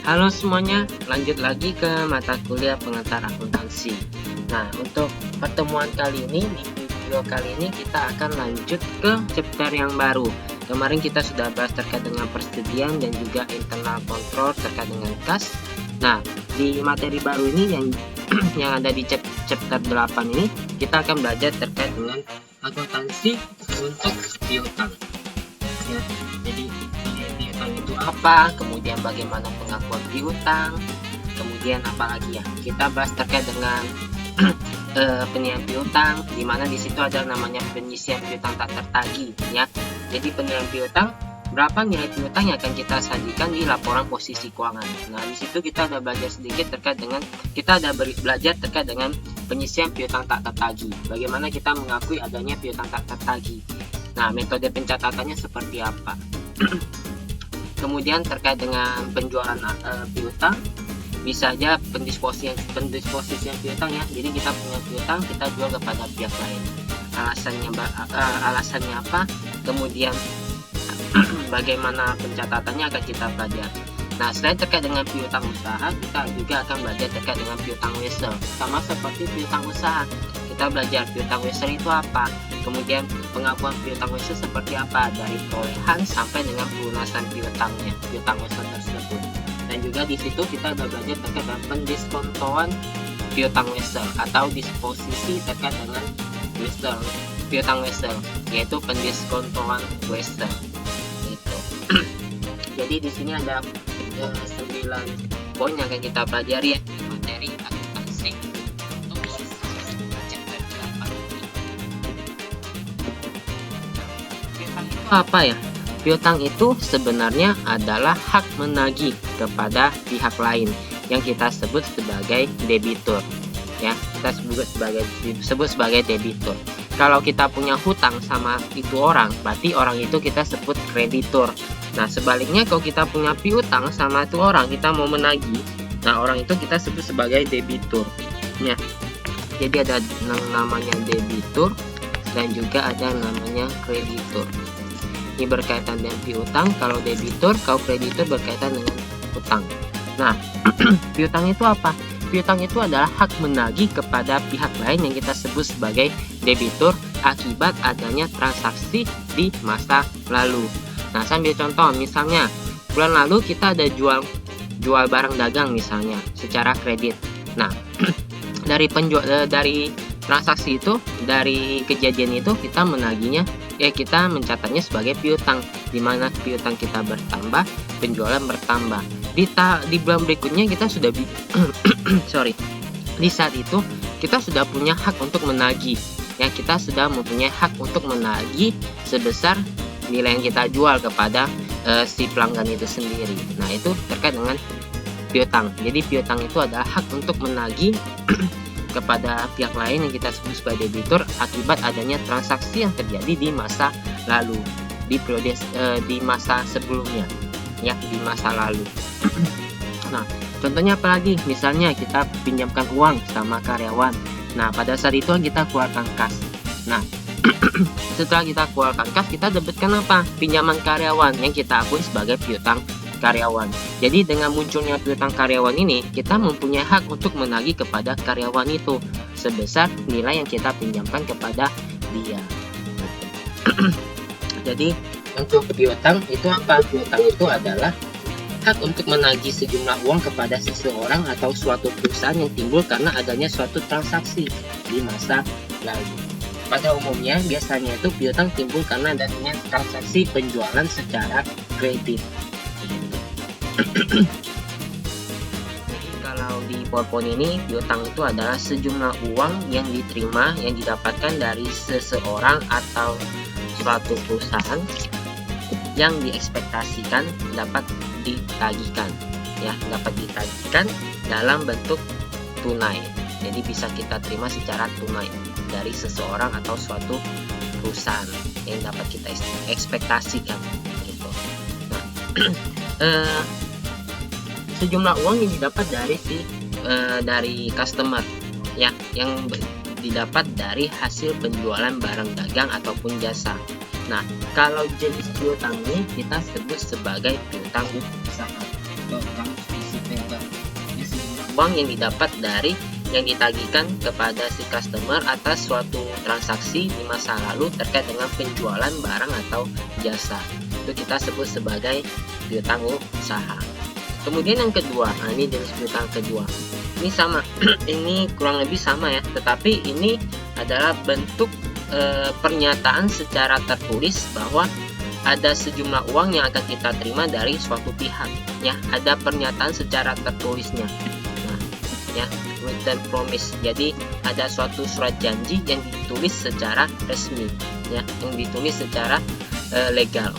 Halo semuanya, lanjut lagi ke mata kuliah pengantar akuntansi. Nah, untuk pertemuan kali ini, di video kali ini kita akan lanjut ke chapter yang baru. Kemarin kita sudah bahas terkait dengan persetujuan dan juga internal control terkait dengan kas. Nah, di materi baru ini yang ada di chapter 8 ini, kita akan belajar terkait dengan akuntansi untuk piutang. Ya, jadi piutang itu apa, kemudian bagaimana pengakuan piutang, kemudian apalagi ya, kita bahas terkait dengan penilaian piutang, di mana di situ ada namanya penyisian piutang tak tertagih ya. Jadi penilaian piutang, berapa nilai piutang yang akan kita sajikan di laporan posisi keuangan. Nah, di situ kita ada belajar sedikit terkait dengan belajar terkait dengan penyisian piutang tak tertagih. Bagaimana kita mengakui adanya piutang tak tertagih. Nah, metode pencatatannya seperti apa? Kemudian terkait dengan penjualan piutang, bisa aja pendisposisian piutang ya. Jadi kita punya piutang, kita jual kepada pihak lain. Alasannya apa? Kemudian bagaimana pencatatannya akan kita pelajari. Nah, selain terkait dengan piutang usaha, kita juga akan belajar terkait dengan piutang wesel. Sama seperti piutang usaha, kita belajar piutang wesel itu apa, kemudian pengakuan piutang wesel seperti apa, dari perolehan sampai dengan pelunasan piutang wesel tersebut. Dan juga di situ kita ada belajar terkait dengan pendiskontoan piutang wesel atau disposisi terkait dengan piutang wesel, yaitu pendiskontoan wesel. Itu. Jadi di sini ada 9 poin yang akan kita pelajari ya, materi akuntansi untuk chapter 8. Piutang itu apa ya? Piutang itu sebenarnya adalah hak menagih kepada pihak lain yang kita sebut sebagai debitur. Ya, kita sebut sebagai debitur. Kalau kita punya hutang sama itu orang, berarti orang itu kita sebut kreditur. Nah, sebaliknya kalau kita punya piutang sama itu orang, kita mau menagih, nah orang itu kita sebut sebagai debitur. Ya. Jadi ada namanya debitur dan juga ada namanya kreditur. Ini berkaitan dengan piutang, kalau debitur, kalau kreditur berkaitan dengan hutang. Nah, piutang itu apa? Piutang itu adalah hak menagih kepada pihak lain yang kita sebut sebagai debitur akibat adanya transaksi di masa lalu. Nah, saya ambil contoh, misalnya bulan lalu kita ada jual barang dagang misalnya secara kredit. Nah, dari transaksi itu, dari kejadian itu kita menagihnya, kita mencatatnya sebagai piutang, di mana piutang kita bertambah, penjualan bertambah. Di bulan berikutnya kita sudah di saat itu kita sudah punya hak untuk menagih. Ya, kita sudah mempunyai hak untuk menagih sebesar nilai yang kita jual kepada si pelanggan itu sendiri. Nah, itu terkait dengan piutang. Jadi piutang itu adalah hak untuk menagih kepada pihak lain yang kita sebut sebagai debitur akibat adanya transaksi yang terjadi di masa lalu, di periode di masa sebelumnya, ya, di masa lalu. Nah, contohnya apa lagi? Misalnya kita pinjamkan uang sama karyawan. Nah, pada saat itu kita keluarkan kas. Nah, setelah kita keluarkan kas, kita dapatkan apa? Pinjaman karyawan yang kita akui sebagai piutang karyawan. Jadi dengan munculnya piutang karyawan ini, kita mempunyai hak untuk menagih kepada karyawan itu sebesar nilai yang kita pinjamkan kepada dia. Jadi untuk piutang itu apa? Piutang itu adalah hak untuk menagih sejumlah uang kepada seseorang atau suatu perusahaan yang timbul karena adanya suatu transaksi di masa lalu. Pada umumnya biasanya itu piutang timbul karena adanya transaksi penjualan secara kredit. Jadi kalau di PowerPoint ini, piutang itu adalah sejumlah uang yang diterima, yang didapatkan dari seseorang atau suatu perusahaan yang diekspektasikan dapat ditagihkan, ya, dapat ditagihkan dalam bentuk tunai. Jadi bisa kita terima secara tunai dari seseorang atau suatu perusahaan yang dapat kita ekspektasikan gitu. Nah, sejumlah uang yang didapat dari customer, ya, yang didapat dari hasil penjualan barang dagang ataupun jasa. Nah, kalau jenis piutang ini kita sebut sebagai piutang usaha atau bank fisik. uang yang didapat dari yang ditagihkan kepada si customer atas suatu transaksi di masa lalu terkait dengan penjualan barang atau jasa. Itu kita sebut sebagai piutang usaha. Kemudian yang kedua, nah ini jenis piutang kedua. Ini sama, ini kurang lebih sama ya, tetapi ini adalah bentuk pernyataan secara tertulis bahwa ada sejumlah uang yang akan kita terima dari suatu pihak, ya. Ada pernyataan secara tertulisnya. Nah, ya, written promise. Jadi ada suatu surat janji yang ditulis secara resmi, ya, yang ditulis secara legal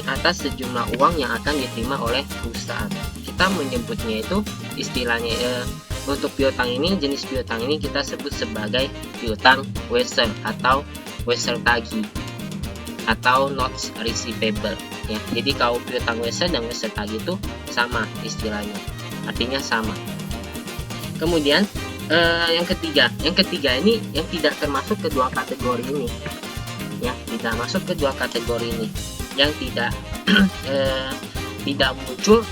atas sejumlah uang yang akan diterima oleh perusahaan. Kita menyebutnya itu istilahnya untuk piutang ini, jenis piutang ini kita sebut sebagai piutang wesel atau wesel tagih atau notes receivable, ya. Jadi kalau piutang wesel dan wesel tagih itu sama istilahnya, artinya sama. Kemudian yang ketiga ini yang tidak termasuk kedua kategori ini, ya, tidak masuk kedua kategori ini, yang tidak tidak muncul,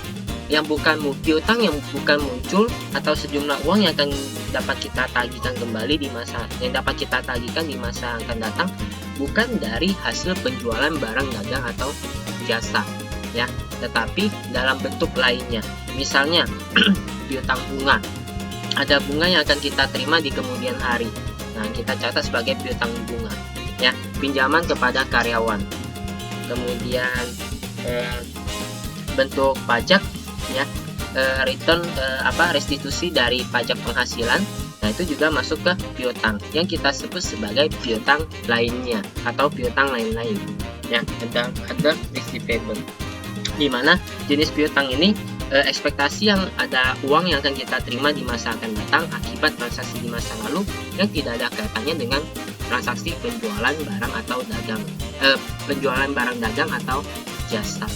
yang bukan piutang yang bukan muncul atau sejumlah uang yang akan dapat kita tagihkan kembali di masa yang dapat kita tagihkan di masa yang akan datang, bukan dari hasil penjualan barang dagang atau jasa, ya, tetapi dalam bentuk lainnya. Misalnya piutang bunga, ada bunga yang akan kita terima di kemudian hari. Nah, kita catat sebagai piutang bunga, ya. Pinjaman kepada karyawan, kemudian bentuk pajak, ya, return restitusi dari pajak penghasilan. Nah, itu juga masuk ke piutang yang kita sebut sebagai piutang lainnya atau piutang lain-lain, ya. Ada receivable, di mana jenis piutang ini ekspektasi yang ada uang yang akan kita terima di masa akan datang akibat transaksi di masa lalu yang tidak ada kaitannya dengan transaksi penjualan barang atau dagang, penjualan barang dagang atau jasa.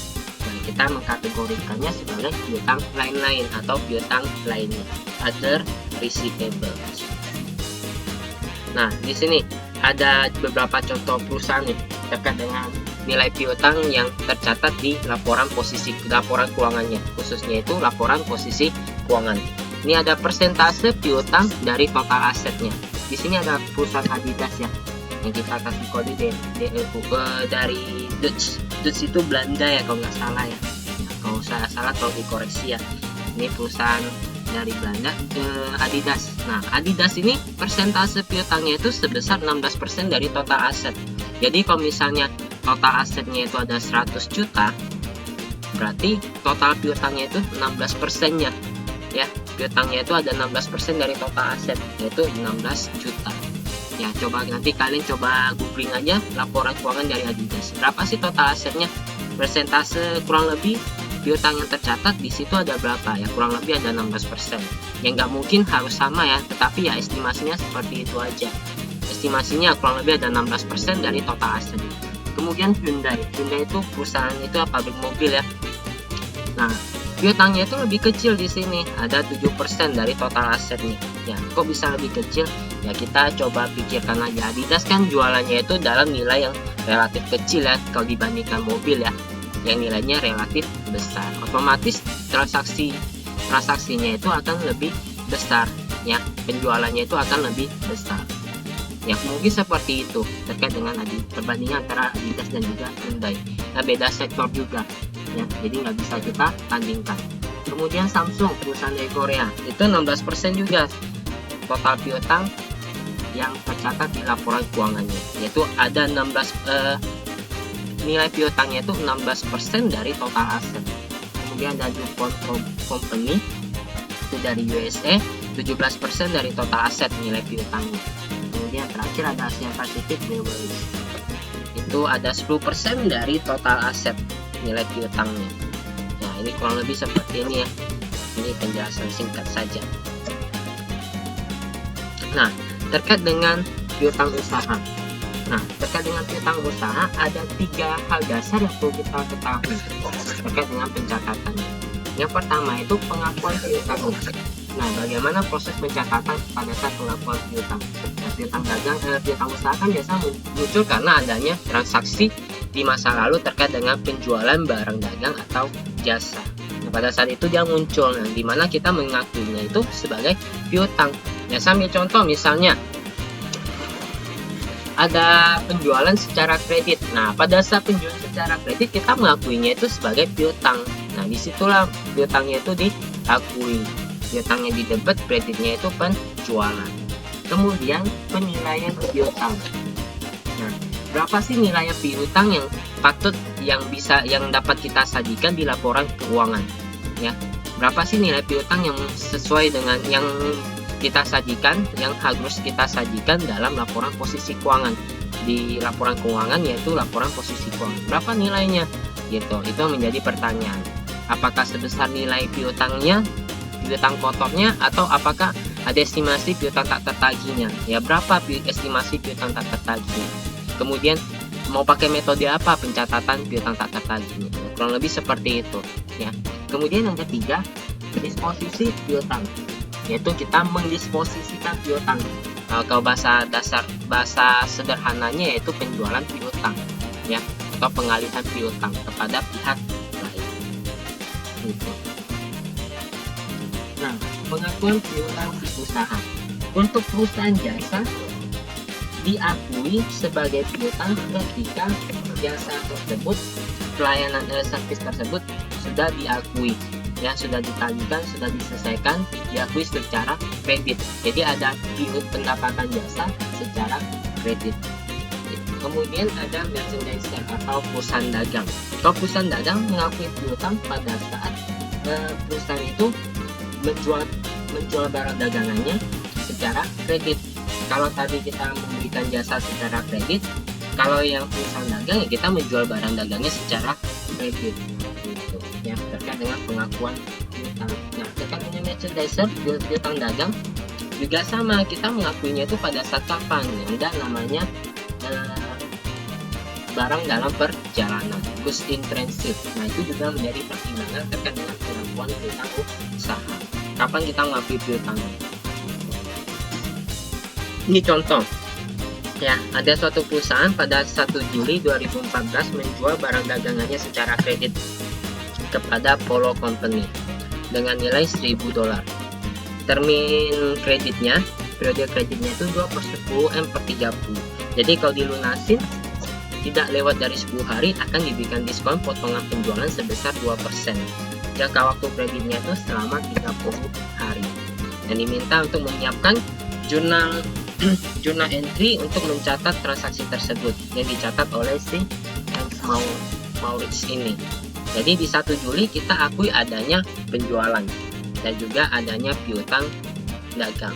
Kita mengkategorikannya sebagai piutang lain-lain atau piutang lainnya, other receivables. Nah, di sini ada beberapa contoh perusahaan nih terkait dengan nilai piutang yang tercatat di laporan keuangannya, khususnya itu laporan posisi keuangan. Ini ada persentase piutang dari total asetnya. Di sini ada perusahaan Adidas, ya, yang kita kasih kode dari Dutch itu Belanda, ya, kalau nggak salah, ya. Kalau saya salah kalau dikoreksi, ya. Ini perusahaan dari Belanda, Adidas. Nah, Adidas ini persentase piutangnya itu sebesar 16% dari total aset. Jadi kalau misalnya total asetnya itu ada 100 juta, berarti total piutangnya itu 16%-nya, ya. Piutangnya itu ada 16% dari total aset, yaitu 16 juta. Ya, coba nanti kalian coba googling aja laporan keuangan dari Adidas. Berapa sih total asetnya? Persentase kurang lebih piutang yang tercatat di situ ada berapa, ya? Kurang lebih ada 16%. Ya, nggak mungkin harus sama, ya, tetapi ya estimasinya seperti itu aja. Estimasinya kurang lebih ada 16% dari total aset. Kemudian Hyundai itu perusahaan itu pabrik mobil, ya. Nah, piutangnya itu lebih kecil di sini, ada 7% dari total asetnya. Ya, kok bisa lebih kecil? Ya, kita coba pikirkan aja. Adidas kan jualannya itu dalam nilai yang relatif kecil, ya, kalau dibandingkan mobil, ya, yang nilainya relatif besar. Otomatis transaksinya itu akan lebih besar, ya, penjualannya itu akan lebih besar. Ya, mungkin seperti itu terkait dengan perbandingan antara Adidas dan juga Hyundai. Nah, beda sektor juga, ya, jadi nggak bisa kita tandingkan. Kemudian Samsung, perusahaan dari Korea, itu 16% juga total piutang yang tercatat di laporan keuangannya, yaitu ada nilai piutangnya itu 16% dari total aset. Kemudian ada DuPont Company, itu dari USA, 17% dari total aset nilai piutangnya. Kemudian terakhir ada Asian Pacific Breweries, itu ada 10% dari total aset nilai piutangnya. Nah, ini kurang lebih seperti ini, ya. Ini penjelasan singkat saja. Nah, terkait dengan piutang usaha. Nah, terkait dengan piutang usaha ada 3 hal dasar yang perlu kita ketahui terkait dengan pencatatannya. Yang pertama itu pengakuan piutang. Nah, bagaimana proses pencatatan pada saat pengakuan piutang? Nah, piutang usaha kan biasa muncul karena adanya transaksi di masa lalu terkait dengan penjualan barang dagang atau jasa. Pada saat itu dia muncul, nah, dimana kita mengakuinya itu sebagai piutang. Ya, sambil contoh misalnya ada penjualan secara kredit. Nah, pada saat penjualan secara kredit kita mengakuinya itu sebagai piutang. Nah, disitulah piutangnya itu diakui. Piutangnya di debit, kreditnya itu penjualan. Kemudian penilaian piutang. Nah, berapa sih nilai piutang yang dapat kita sajikan di laporan keuangan? Ya, berapa sih nilai piutang yang sesuai dengan yang kita sajikan, yang harus kita sajikan dalam laporan posisi keuangan? Di laporan keuangan yaitu laporan posisi keuangan. Berapa nilainya? Gitu. Itu menjadi pertanyaan. Apakah sebesar nilai piutangnya, piutang kotornya, atau apakah ada estimasi piutang tak tertagihnya? Ya, berapa estimasi piutang tak tertagihnya? Kemudian mau pakai metode apa pencatatan piutang tak tertagihnya? Kurang lebih seperti itu, ya. Kemudian yang ketiga, disposisi piutang, yaitu kita mendisposisikan piutang. Kalau bahasa sederhananya yaitu penjualan piutang, ya, atau pengalihan piutang kepada pihak lain. Gitu. Nah, pengakuan piutang usaha untuk perusahaan jasa diakui sebagai piutang ketika jasa tersebut, pelayanan servis tersebut sudah diakui, ya, sudah ditagihkan, sudah diselesaikan, diakui secara kredit. Jadi ada piut pendapatan jasa secara kredit. Kemudian ada merchandiser atau perusahaan dagang. Kalau perusahaan dagang mengakui piutang pada saat perusahaan itu menjual barang dagangannya secara kredit. Kalau tadi kita memberikan jasa secara kredit, kalau yang perusahaan dagang ya kita menjual barang dagangnya secara kredit. Gitu, ya, terkait dengan pengakuan piutang. Nah, terkait dengan merchandiser, piutang dagang juga sama, kita mengakuinya itu pada saat kapan? Yang namanya barang dalam perjalanan, goods in transit. Nah, itu juga menjadi pertimbangan terkait dengan pengakuan piutang usaha. Kapan kita mengakui piutangnya? Ini contoh, ya, ada suatu perusahaan pada 1 Juli 2014 menjual barang dagangannya secara kredit kepada Polo Company dengan nilai $1.000. Termin kreditnya, periode kreditnya itu 2/10M/30. Jadi kalau dilunasin tidak lewat dari 10 hari akan diberikan diskon potongan penjualan sebesar 2%. Jangka waktu kreditnya itu selama 30 hari. Dan diminta untuk menyiapkan jurnal entry untuk mencatat transaksi tersebut yang dicatat oleh si Hans Maurits ini. Jadi di 1 Juli kita akui adanya penjualan dan juga adanya piutang dagang,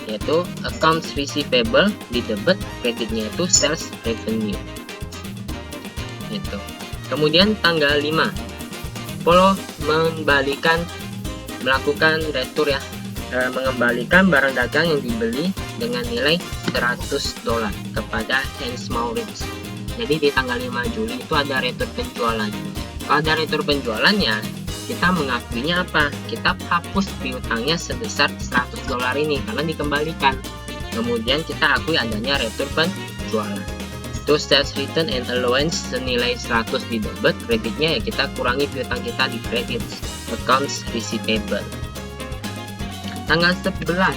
yaitu accounts receivable di debit, kreditnya itu sales revenue. Itu. Kemudian tanggal 5 Polo melakukan retur, ya, mengembalikan barang dagang yang dibeli dengan nilai $100 kepada Hans Maurits. Jadi di tanggal 5 Juli itu ada retur penjualan. Kalau ada retur penjualan, ya, kita mengakuinya apa? Kita hapus piutangnya sebesar $100 ini karena dikembalikan. Kemudian kita akui adanya retur penjualan. Itu sales return and allowance senilai 100 di debit, kreditnya ya kita kurangi piutang kita di kredit, accounts receivable. Tanggal 11,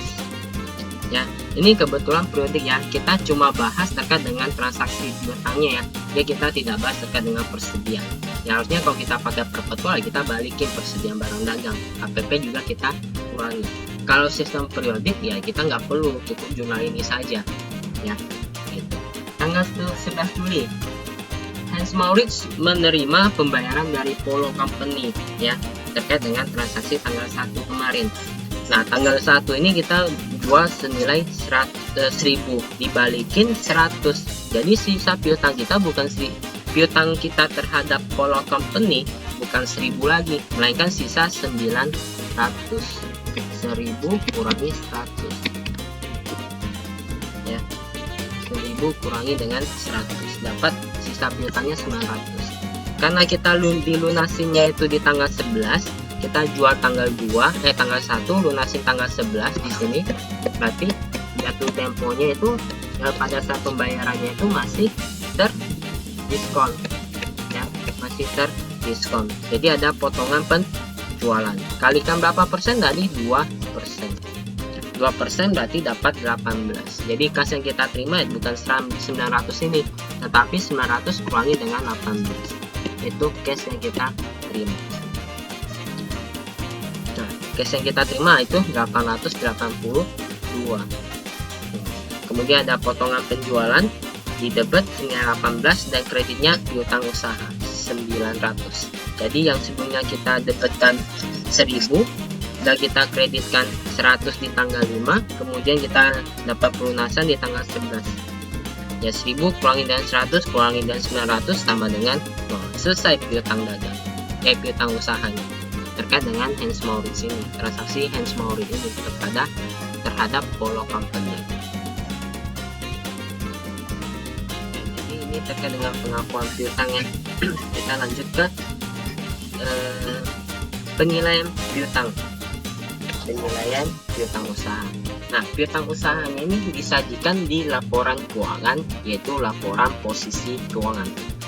ya, ini kebetulan periodik, ya, kita cuma bahas terkait dengan transaksi piutangnya, ya. Jadi kita tidak bahas terkait dengan persediaan. Ya, harusnya kalau kita pakai perpetual kita balikin persediaan barang dagang, KPP juga kita kurangi. Kalau sistem periodik, ya, kita nggak perlu, cukup jurnal ini saja, ya, gitu. Tanggal 11 Juli Hans Maurits menerima pembayaran dari Polo Company, ya, terkait dengan transaksi tanggal 1 kemarin. Nah, tanggal 1 ini kita jual senilai 1.000, dibalikin 100. Jadi sisa piutang kita piutang kita terhadap Polo Company bukan 1.000 lagi, melainkan sisa 900. 1.000 kurangi 100. Ya. 1.000 kurangi dengan 100, dapat sisa piutangnya 900. Karena kita dilunasinya itu di tanggal 11, kita jual tanggal 1, lunasin tanggal 11 di sini. Berarti jatuh temponya itu pada saat pembayarannya itu masih terdiskon, ya, masih terdiskon. Jadi ada potongan jualan. Kalikan berapa persen tadi? 2%. 2% berarti dapat 18. Jadi kas yang kita terima bukan 900 ini, tetapi 900 kurangi dengan 18. Itu cash yang kita terima. Nah, cash yang kita terima itu 882. Kemudian ada potongan penjualan di debit senilai 18 dan kreditnya piutang usaha 900. Jadi yang sebelumnya kita debitkan 1000 dan kita kreditkan 100 di tanggal 5, kemudian kita dapat pelunasan di tanggal 11. Ya 1000 kurangi dengan 100 kurangi dengan 900 sama dengan 0. Selesai piutang dagang, piutang usahanya. Terkait dengan Hans Maurits ini, transaksi Hans Maurits ini terhadap Polo Company. Jadi ini terkait dengan pengakuan piutangnya. Kita lanjut ke penilaian piutang. Penilaian piutang usaha. Nah, piutang usahanya ini disajikan di laporan keuangan, yaitu laporan posisi keuangan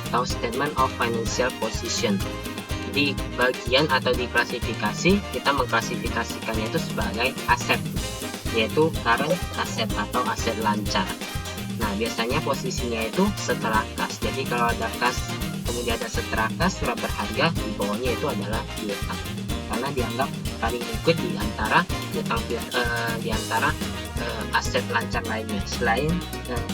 atau Statement of Financial Position. Di bagian atau di klasifikasi, kita mengklasifikasikannya itu sebagai aset, yaitu current aset atau aset lancar. Nah, biasanya posisinya itu setelah kas. Jadi kalau ada kas kemudian ada setelah kas, surat berharga, di bawahnya itu adalah piutang, karena dianggap paling liquid di antara piutang di antara aset lancar lainnya selain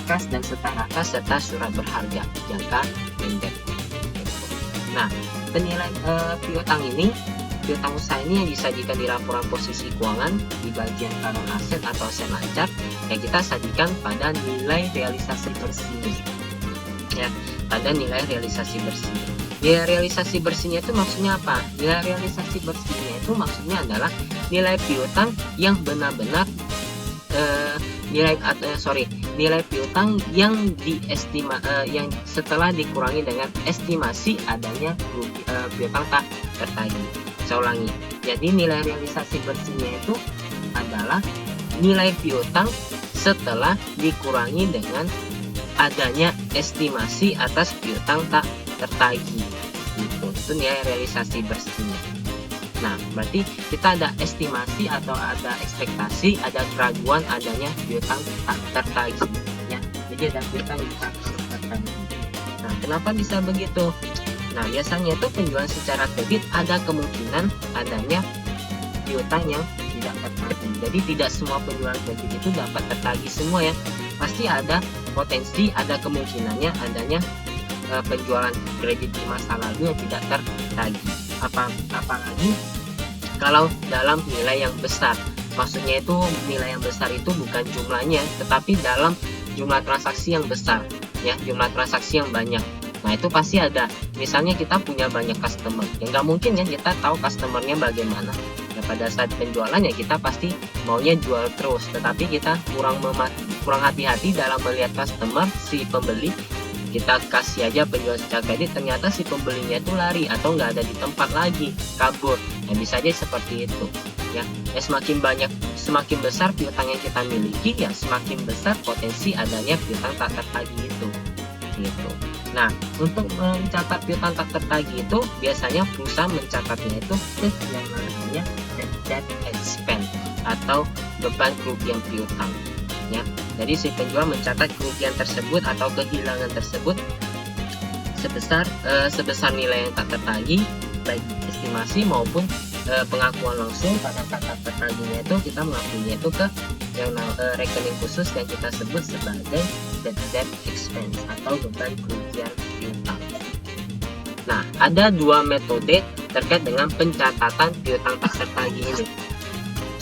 kas dan setara kas serta surat berharga jangka pendek. Nah, penilaian piutang usaha ini yang disajikan di laporan posisi keuangan di bagian current aset atau aset lancar yang kita sajikan pada nilai realisasi bersih. Ya, pada nilai realisasi bersih. Nilai realisasi bersihnya itu maksudnya apa? Nilai realisasi bersihnya itu maksudnya adalah nilai piutang yang benar-benar nilai piutang yang yang setelah dikurangi dengan estimasi adanya piutang tak tertagih. Saya ulangi. Jadi nilai realisasi bersihnya itu adalah nilai piutang setelah dikurangi dengan adanya estimasi atas piutang tak tertagih. Itu nilai realisasi bersihnya. Nah, berarti kita ada estimasi atau ada ekspektasi, ada keraguan adanya piutang tak tertagih, ya. Jadi ada piutang yang tak tertagih. Nah, kenapa bisa begitu? Nah, biasanya itu penjualan secara kredit ada kemungkinan adanya piutang yang tidak tertagih. Jadi tidak semua penjualan kredit itu dapat tertagih semua, ya. Pasti ada potensi, ada kemungkinannya adanya penjualan kredit di masa lalu yang tidak tertagih. Apalagi kalau dalam nilai yang besar. Maksudnya itu nilai yang besar itu bukan jumlahnya, tetapi dalam jumlah transaksi yang besar, ya, jumlah transaksi yang banyak. Nah, itu pasti ada. Misalnya kita punya banyak customer, ya nggak mungkin ya kita tahu customernya bagaimana. Ya, pada saat penjualan ya kita pasti maunya jual terus, tetapi kita kurang hati-hati dalam melihat customer, si pembeli. Kita kasih aja penjual secara kredit, ternyata si pembelinya itu lari atau nggak ada di tempat lagi, kabur. Ya, bisa aja seperti itu, ya. Semakin besar piutang yang kita miliki, ya semakin besar potensi adanya piutang tak tertagih itu, gitu. Nah, untuk mencatat piutang tak tertagih itu biasanya perusahaan mencatatnya itu yang namanya debt expense atau beban kerugian piutang, ya. Jadi si penjual mencatat kerugian tersebut atau kehilangan tersebut sebesar nilai yang tak tertagih, baik estimasi maupun pengakuan langsung. Pada saat tak tertagihnya itu kita mengakuinya itu ke rekening khusus yang kita sebut sebagai debt expense atau beban kerugian piutang. Nah, ada dua metode terkait dengan pencatatan piutang tak tertagih ini.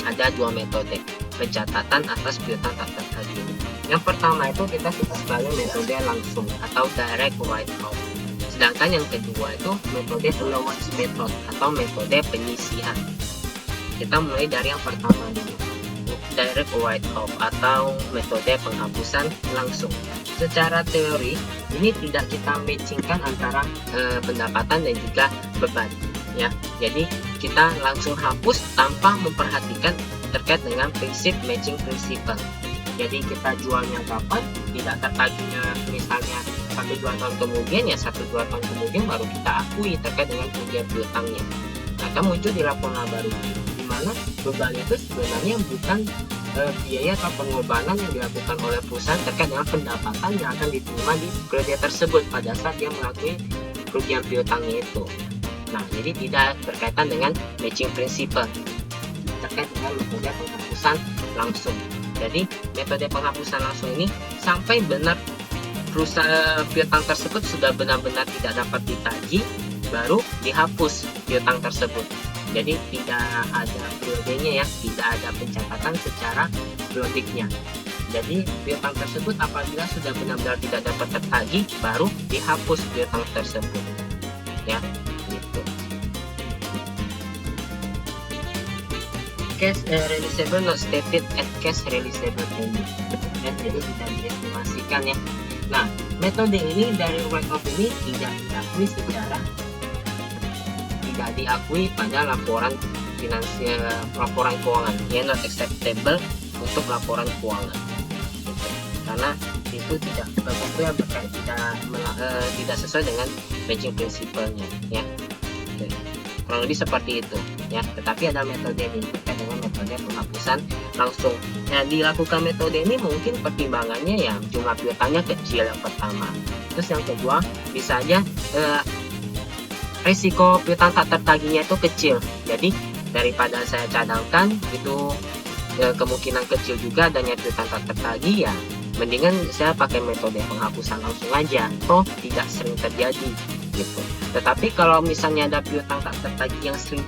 Ada dua metode pencatatan atas piutang tak tertagih ini. Yang pertama itu kita sebut sebagai metode langsung atau direct write-off. Sedangkan yang kedua itu metode allowance method atau metode penyisihan. Kita mulai dari yang pertama dulu, direct write-off atau metode penghapusan langsung. Secara teori ini tidak kita matchingkan antara pendapatan dan juga beban, ya. Jadi kita langsung hapus tanpa memperhatikan terkait dengan prinsip matching principle. Jadi kita jualnya kapan, tidak tertagihnya misalnya 1-2 tahun kemudian, ya 1-2 tahun kemudian baru kita akui terkait dengan kerugian piutangnya. Nah, akan muncul di laporan baru, di mana beban itu sebenarnya bukan biaya atau pengorbanan yang dilakukan oleh perusahaan terkait dengan pendapatan yang akan diterima di periode tersebut pada saat dia mengakui kerugian piutangnya itu. Nah, jadi tidak berkaitan dengan matching principle terkait dengan metode penghapusan langsung. Jadi metode penghapusan langsung ini sampai benar perusahaan piutang tersebut sudah benar-benar tidak dapat ditagih, baru dihapus piutang tersebut. Jadi tidak ada periodenya ya, tidak ada pencatatan secara periodiknya. Jadi piutang tersebut apabila sudah benar-benar tidak dapat tertagih, baru dihapus piutang tersebut. Ya, gitu. Cash realizable not stated at cash realizable value. Jadi tidak diestimasikan ya. Nah, metode ini dari write-off ini tidak diakui pada laporan finansial, laporan keuangan, ya, not acceptable untuk laporan keuangan. Gitu. Karena itu tidak sesuai dengan matching principle-nya, ya. Oke. Kurang lebih seperti itu, ya. Tetapi ada metode ini terkait dengan metode penghapusan langsung. Nah, dilakukan metode ini mungkin pertimbangannya ya jumlah piutangnya kecil yang pertama. Terus yang kedua, bisa aja risiko piutang tak tertagihnya itu kecil. Jadi daripada saya cadangkan itu kemungkinan kecil juga adanya piutang tak tertagih, ya mendingan saya pakai metode penghapusan langsung aja. Toh tidak sering terjadi gitu. Tetapi kalau misalnya ada piutang tak tertagih yang sering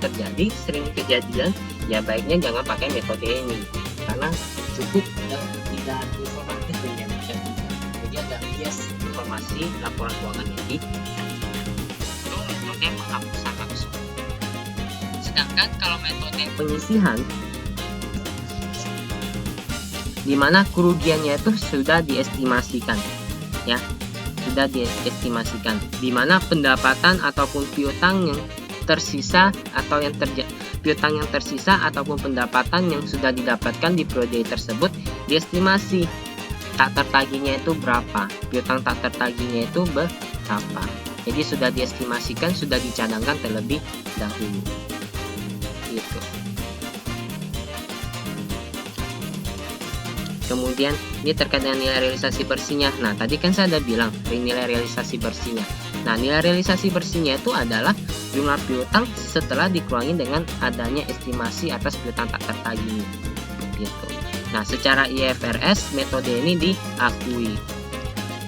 kejadian, ya baiknya jangan pakai metode ini karena cukup tidak informatif dan jaminan. Jadi ada bias informasi laporan keuangan ini. Metode penghapusan langsung. Sedangkan kalau metode penyisihan, di mana kerugiannya itu sudah diestimasikan, ya, sudah diestimasikan, di mana pendapatan ataupun piutang yang tersisa atau piutang yang tersisa ataupun pendapatan yang sudah didapatkan di periode tersebut diestimasi. Tak tertagihnya itu berapa, piutang tak tertagihnya itu berapa. Jadi sudah diestimasikan, sudah dicadangkan terlebih dahulu. Gitu. Kemudian ini terkait dengan nilai realisasi bersihnya. Nah, tadi kan saya ada bilang nilai realisasi bersihnya. Nah, nilai realisasi bersihnya itu adalah jumlah piutang setelah dikurangi dengan adanya estimasi atas piutang tak tertagih. Gitu. Nah, secara IFRS metode ini diakui.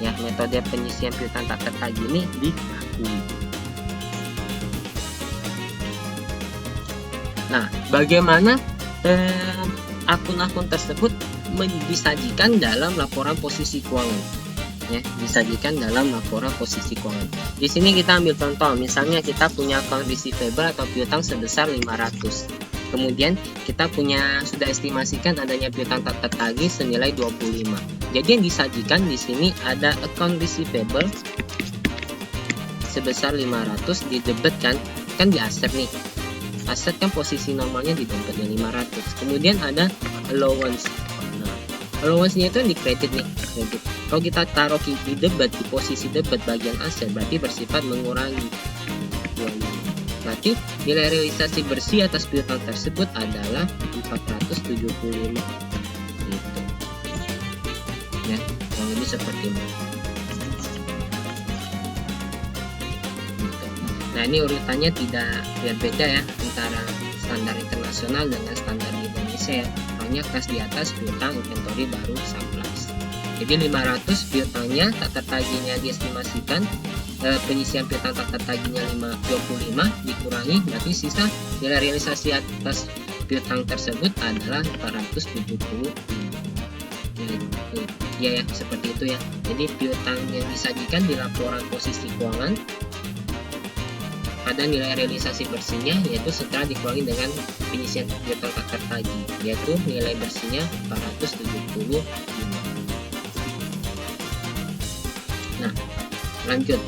Ya, metode penyisihan piutang tak tertagih ini diakui. Nah, bagaimana akun-akun tersebut disajikan dalam laporan posisi keuangan? Ya, disajikan dalam laporan posisi keuangan. Di sini kita ambil contoh, misalnya kita punya account receivable atau piutang sebesar 500. Kemudian kita sudah estimasikan adanya piutang tak tertagih senilai 25. Jadi yang disajikan di sini ada account receivable sebesar 500 didebet kan di aset nih. Aset kan posisi normalnya di debitnya 500. Kemudian ada allowance. Nah, allowance-nya itu yang di kredit nih, kredit. Kalau kita taruh di debit, di posisi debit bagian aset, berarti bersifat mengurangi. Berarti nilai realisasi bersih atas piutang tersebut adalah 475. Gitu. Ya, kurang lebih seperti ini. Gitu. Nah, ini urutannya tidak berbeda ya antara standar internasional dengan standar di Indonesia ya. Hanya kelas di atas piutang inventory baru supplies. Jadi 500 piutangnya tak tertagihnya diestimasikan, penyisian piutang tak tertagihnya 25 dikurangi, berarti sisa nilai realisasi atas piutang tersebut adalah 475. Ya, seperti itu ya. Jadi piutang yang disajikan di laporan posisi keuangan ada nilai realisasi bersihnya, yaitu setelah dikurangi dengan penyisian piutang tak tertagih, yaitu nilai bersihnya 475. Nah, lanjut.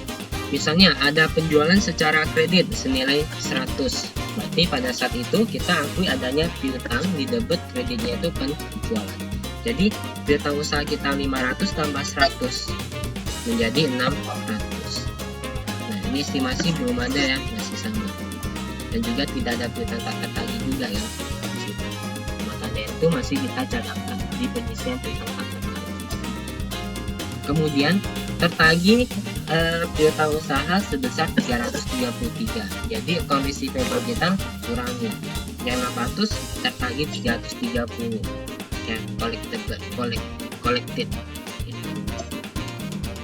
Misalnya ada penjualan secara kredit senilai 100. Berarti pada saat itu kita akui adanya piutang di debit kreditnya itu penjualan. Jadi piutang usaha kita 500 tambah 100 menjadi 600. Nah, ini estimasi belum ada ya, masih sama. dan juga tidak ada piutang tak tertagih juga ya di situ. Makanya itu masih kita cadangkan di penyisian piutang tak tertagih. Kemudian tertagih piutang usaha sebesar 333. Jadi account receivable kita kurangi. Yang 600 tertagih 330. Ya, collected.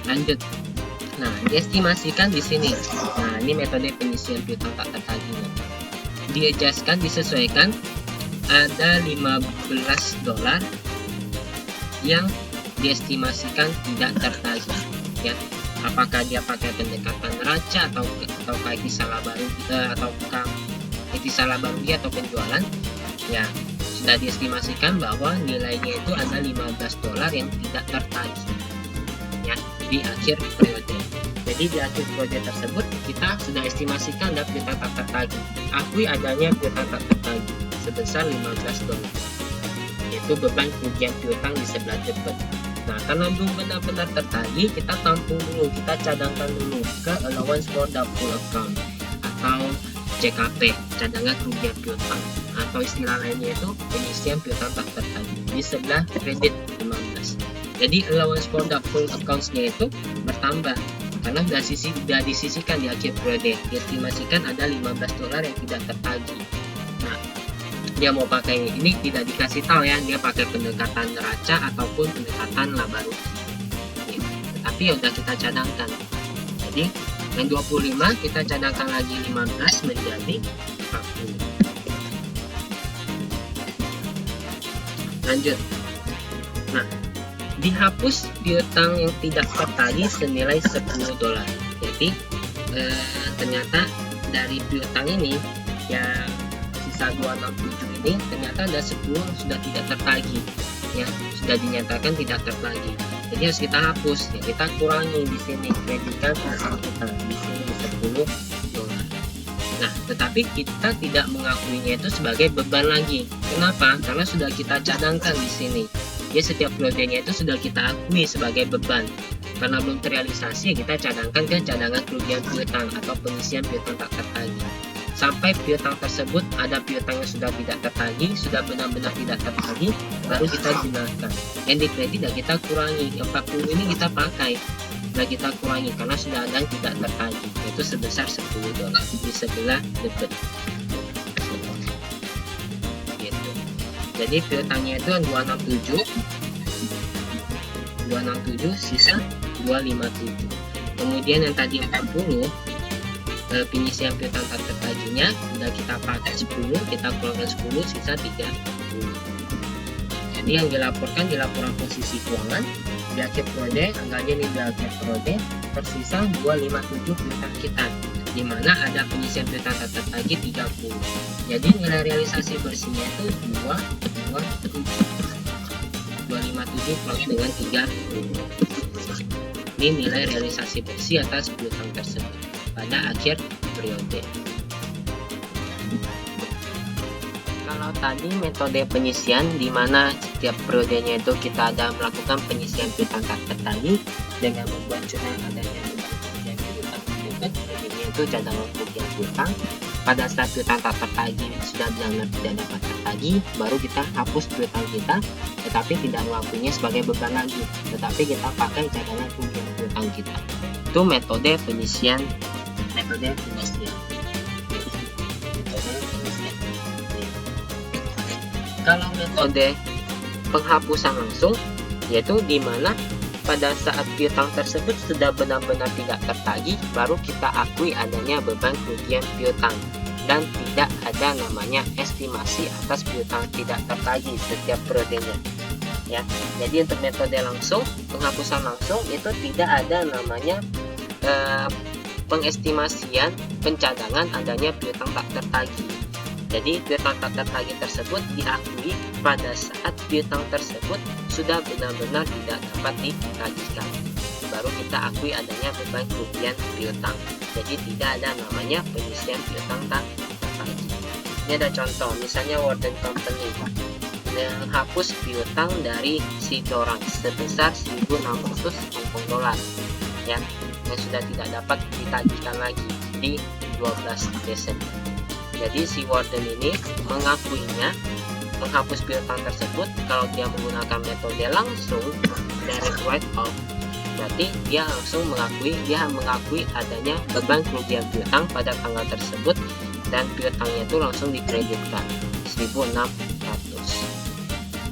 Lanjut. Nah, diestimasikan di sini. Nah, ini metode penyisian piutang tak tertagihnya. Disesuaikan ada $15 yang diestimasikan tidak tertagih. Ya, apakah dia pakai pendekatan neraca atau salah baru atau penjualan? Ya, sudah diestimasikan bahwa nilainya itu ada $15 yang tidak tertagih ya di akhir periode. Jadi di akhir periode tersebut kita sudah estimasikan ada piutang tak tertagih. Akui adanya piutang tak tertagih sebesar $15, yaitu beban kerugian piutang di sebelah depan. Nah, karena belum benar-benar tertagih, kita tampung dulu, kita cadangkan dulu ke allowance for doubtful account atau CKP, cadangan kerugian piutang, atau istilah lainnya itu penyisian piutang tak tertagih di sebelah kredit 15. Jadi allowance for doubtful accounts-nya itu bertambah karena sudah disisihkan di akhir periode. Diestimasikan ada $15 yang tidak tertagih. Nah, dia mau pakai ini tidak dikasih tahu ya, dia pakai pendekatan neraca ataupun pendekatan laba rugi ya, tapi ya udah kita cadangkan. Jadi yang 25 kita cadangkan lagi 15 menjadi 40. Lanjut. Nah, dihapus piutang yang tidak tertagih senilai $10. Jadi ternyata dari piutang ini ya sisa 267 ini ternyata ada 10 sudah tidak tertagih ya, sudah dinyatakan tidak tertagih. Jadi harus kita hapus ya, kita kurangi di sini kreditkan kita di sini $10. Nah, tetapi kita tidak mengakuinya itu sebagai beban lagi. Kenapa? Karena sudah kita cadangkan di sini. Ya, setiap periodenya itu sudah kita akui sebagai beban. Karena belum terrealisasi, kita cadangkan ke cadangan kerugian piutang atau pengisian piutang tak tertagih. Sampai piutang tersebut ada piutang yang sudah tidak tertagih, sudah benar-benar tidak tertagih, baru kita gunakan. Yang di kredit dan kita kurangi. Yang 40 ini kita pakai. Nah, kita kurangi karena sudah ada yang tidak tertagih, yaitu sebesar $10 di sebelah debit. Gitu. Jadi piutangnya itu 267, sisa 257. Kemudian yang tadi 40 penyisian piutang tak tertagihnya sudah kita pakai 10, kita keluarkan 10, sisa 30. Jadi yang dilaporkan di laporan posisi keuangan di akhir periode, angkanya ini di akhir periode tersisa 257 piutang kita, di mana ada penyisian piutang tak tertagih 30. Jadi nilai realisasi bersihnya itu 257 plus dengan 30. Ini nilai realisasi bersih atas piutang tersebut pada akhir periode. Kalau tadi metode penyisian di mana setiap periodenya itu kita ada melakukan penyisian piutang tak tertagih dengan membuat jurnal adanya beban kerugian piutang tersebut, jadinya itu cadangan kerugian piutang. Pada saat piutang tak tertagih sudah benar-benar tidak dapat tertagih, baru kita hapus piutang kita, tetapi tidak mengakuinya sebagai beban lagi, tetapi kita pakai cadangan kerugian piutang kita. Itu metode penyisian. Kalau metode penghapusan langsung, yaitu di mana pada saat piutang tersebut sudah benar-benar tidak tertagih, baru kita akui adanya beban kerugian piutang dan tidak ada namanya estimasi atas piutang tidak tertagih setiap periodenya. Ya, jadi untuk metode langsung, penghapusan langsung itu tidak ada namanya pengestimasian pencadangan adanya piutang tak tertagih. Jadi piutang tak tertagih tersebut diakui pada saat piutang tersebut sudah benar-benar tidak dapat ditagihkan, baru kita akui adanya beban kerugian piutang. Jadi tidak ada namanya penyisian piutang tak tertagih. Ini ada contoh, misalnya Warden Company menghapus piutang dari si orang sebesar 1.600 Hong Kong dolar ya, yang sudah tidak dapat ditagihkan lagi di 12 Desember. Jadi si warden ini mengakuinya menghapus piutang tersebut kalau dia menggunakan metode langsung direct write off. Berarti dia mengakui adanya beban kerugian piutang pada tanggal tersebut dan piutangnya itu langsung dikreditkan 1.600.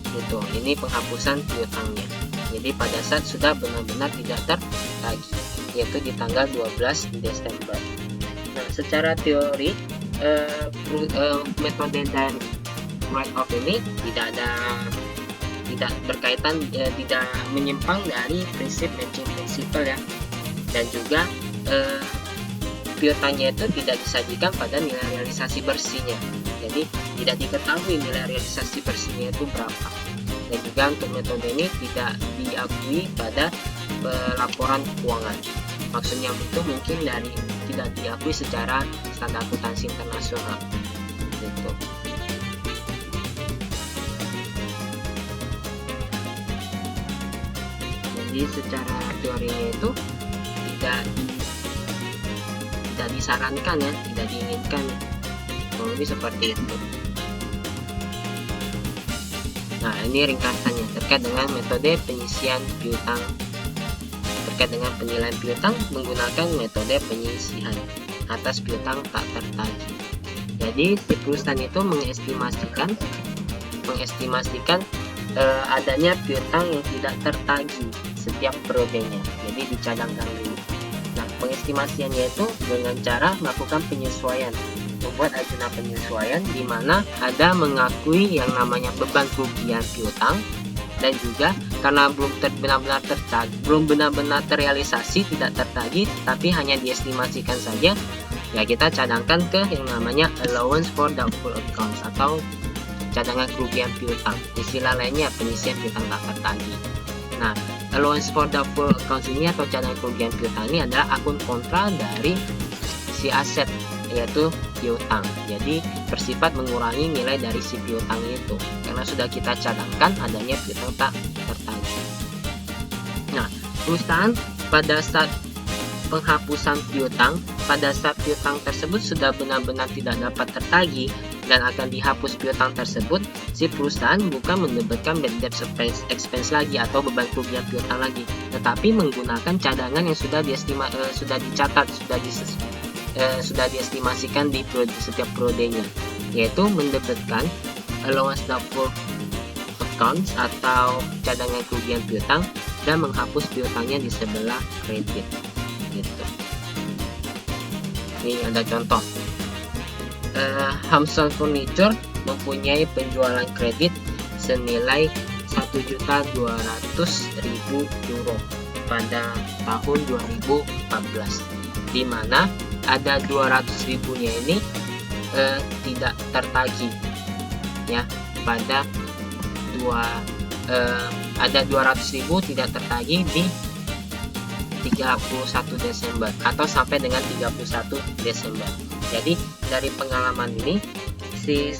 Gitu. Ini penghapusan piutangnya. Jadi pada saat sudah benar-benar tidak tertagih, yaitu di tanggal 12 Desember. Nah, secara teori metode dan write off ini tidak berkaitan, tidak menyimpang dari prinsip matching principle ya, dan juga piutangnya itu tidak disajikan pada nilai realisasi bersihnya, jadi tidak diketahui nilai realisasi bersihnya itu berapa. Dan juga untuk metode ini tidak diakui pada laporan keuangan. Maksudnya itu mungkin tidak diakui secara standar akuntansi internasional gitu. Jadi secara teorinya itu tidak disarankan ya, tidak diinginkan, lebih seperti itu. Nah, ini ringkasannya terkait dengan metode penyisian piutang. Terkait dengan penilaian piutang menggunakan metode penyisian atas piutang tak tertagih. Jadi si perusahaan itu mengestimasikan adanya piutang yang tidak tertagih setiap periodenya. Jadi dicadangkan dulu. Nah, pengestimasiannya itu dengan cara melakukan penyesuaian, membuat ajudan penyesuaian di mana ada mengakui yang namanya beban kerugian piutang, dan juga karena belum benar-benar terrealisasi, tidak tertagih, tapi hanya diestimasikan saja, ya kita cadangkan ke yang namanya allowance for doubtful accounts atau cadangan kerugian piutang. Istilah lainnya penyisian piutang tak tertagih. Nah, allowance for doubtful accounts ini atau cadangan kerugian piutang ini adalah akun kontra dari si aset, yaitu piutang. Jadi bersifat mengurangi nilai dari si piutang itu karena sudah kita cadangkan adanya piutang tak tertagih. Nah, perusahaan pada saat penghapusan piutang, pada saat piutang tersebut sudah benar-benar tidak dapat tertagih dan akan dihapus piutang tersebut, si perusahaan bukan mendebitkan bad debt expense lagi atau beban kerugian piutang lagi, tetapi menggunakan cadangan yang sudah dicatat, sudah diestimasikan di setiap periodenya, yaitu mendebitkan allowance doubtful accounts atau cadangan kerugian piutang dan menghapus piutangnya di sebelah kredit gitu. Ini ada contoh. Hamson Furniture mempunyai penjualan kredit senilai 1.200.000 euro pada tahun 2014, di mana ada 200.000-nya ini tidak tertagih ya, pada ada 200.000 tidak tertagih di 31 Desember atau sampai dengan 31 Desember. Jadi dari pengalaman ini si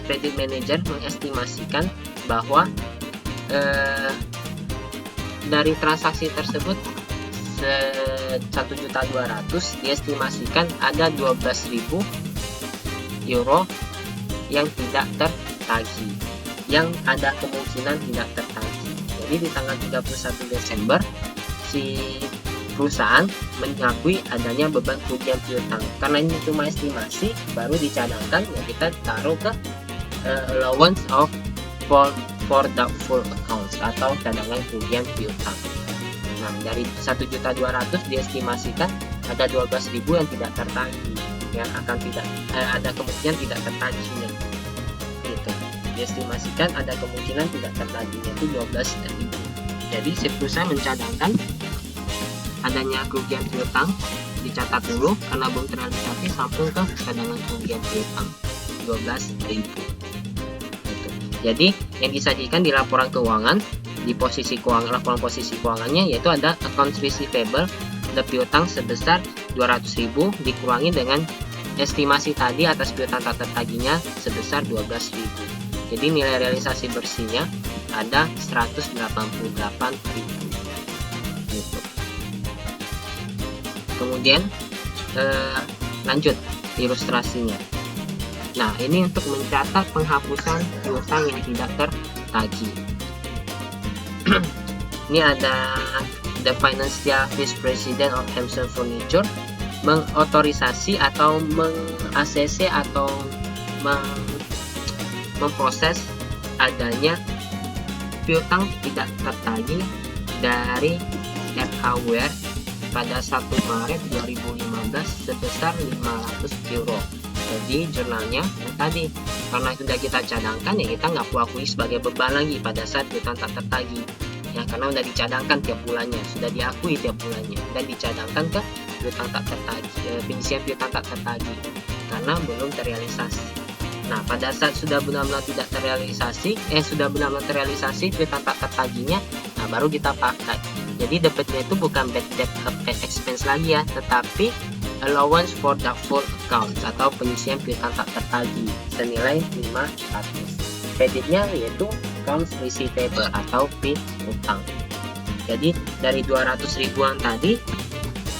credit manager mengestimasikan bahwa dari transaksi tersebut 1.200.000 diestimasikan ada 12.000 euro yang tidak tertagih, yang ada kemungkinan tidak tertagih. Jadi di tanggal 31 Desember si perusahaan mengakui adanya beban kerugian piutang. Karena ini cuma estimasi, baru dicadangkan, ya kita taruh ke allowance for doubtful accounts atau cadangan kerugian piutang. Nah, dari 1.200.000 diestimasikan ada 12.000 yang tidak tertagih, yang akan ada kemungkinan tidak tertagihnya. Gitu. Diestimasikan ada kemungkinan tidak tertagihnya itu 12.000. Jadi si perusahaan mencadangkan adanya kerugian piutang, dicatat dulu karena belum terrealisasi, sambung ke cadangan kerugian piutang 12.000. Gitu. Jadi yang disajikan di laporan keuangan, di posisi keuangan, laporan posisi keuangannya yaitu ada accounts receivable, ada piutang sebesar 200.000 dikurangi dengan estimasi tadi atas piutang tak tertagihnya sebesar 12.000. Jadi nilai realisasi bersihnya ada 188.000. Gitu. Kemudian lanjut ilustrasinya. Nah, ini untuk mencatat penghapusan piutang yang tidak tertagih. Ini ada the Financial Vice President of Hampson Furniture mengotorisasi atau meng-ACC atau memproses adanya piutang tidak tertagih dari FHWR pada 1 Maret 2015 sebesar 500 euro. Jadi jurnalnya tadi karena sudah kita cadangkan ya kita nggak akui sebagai beban lagi pada saat piutang tak tertagih ya, karena sudah dicadangkan tiap bulannya, sudah diakui tiap bulannya dan dicadangkan ke piutang tak tertagih, pengisian piutang tak tertagih karena belum terrealisasi. Nah, pada saat sudah benar-benar tidak terrealisasi, sudah benar-benar terrealisasi piutang tak tertagihnya, nah baru kita pakai. Jadi debitnya itu bukan bad debt expense lagi ya, tetapi allowance for doubtful accounts atau pengisian piutang tak tertagih senilai 500. Kreditnya yaitu accounts receivable atau piutang. Jadi dari 200 ribuan tadi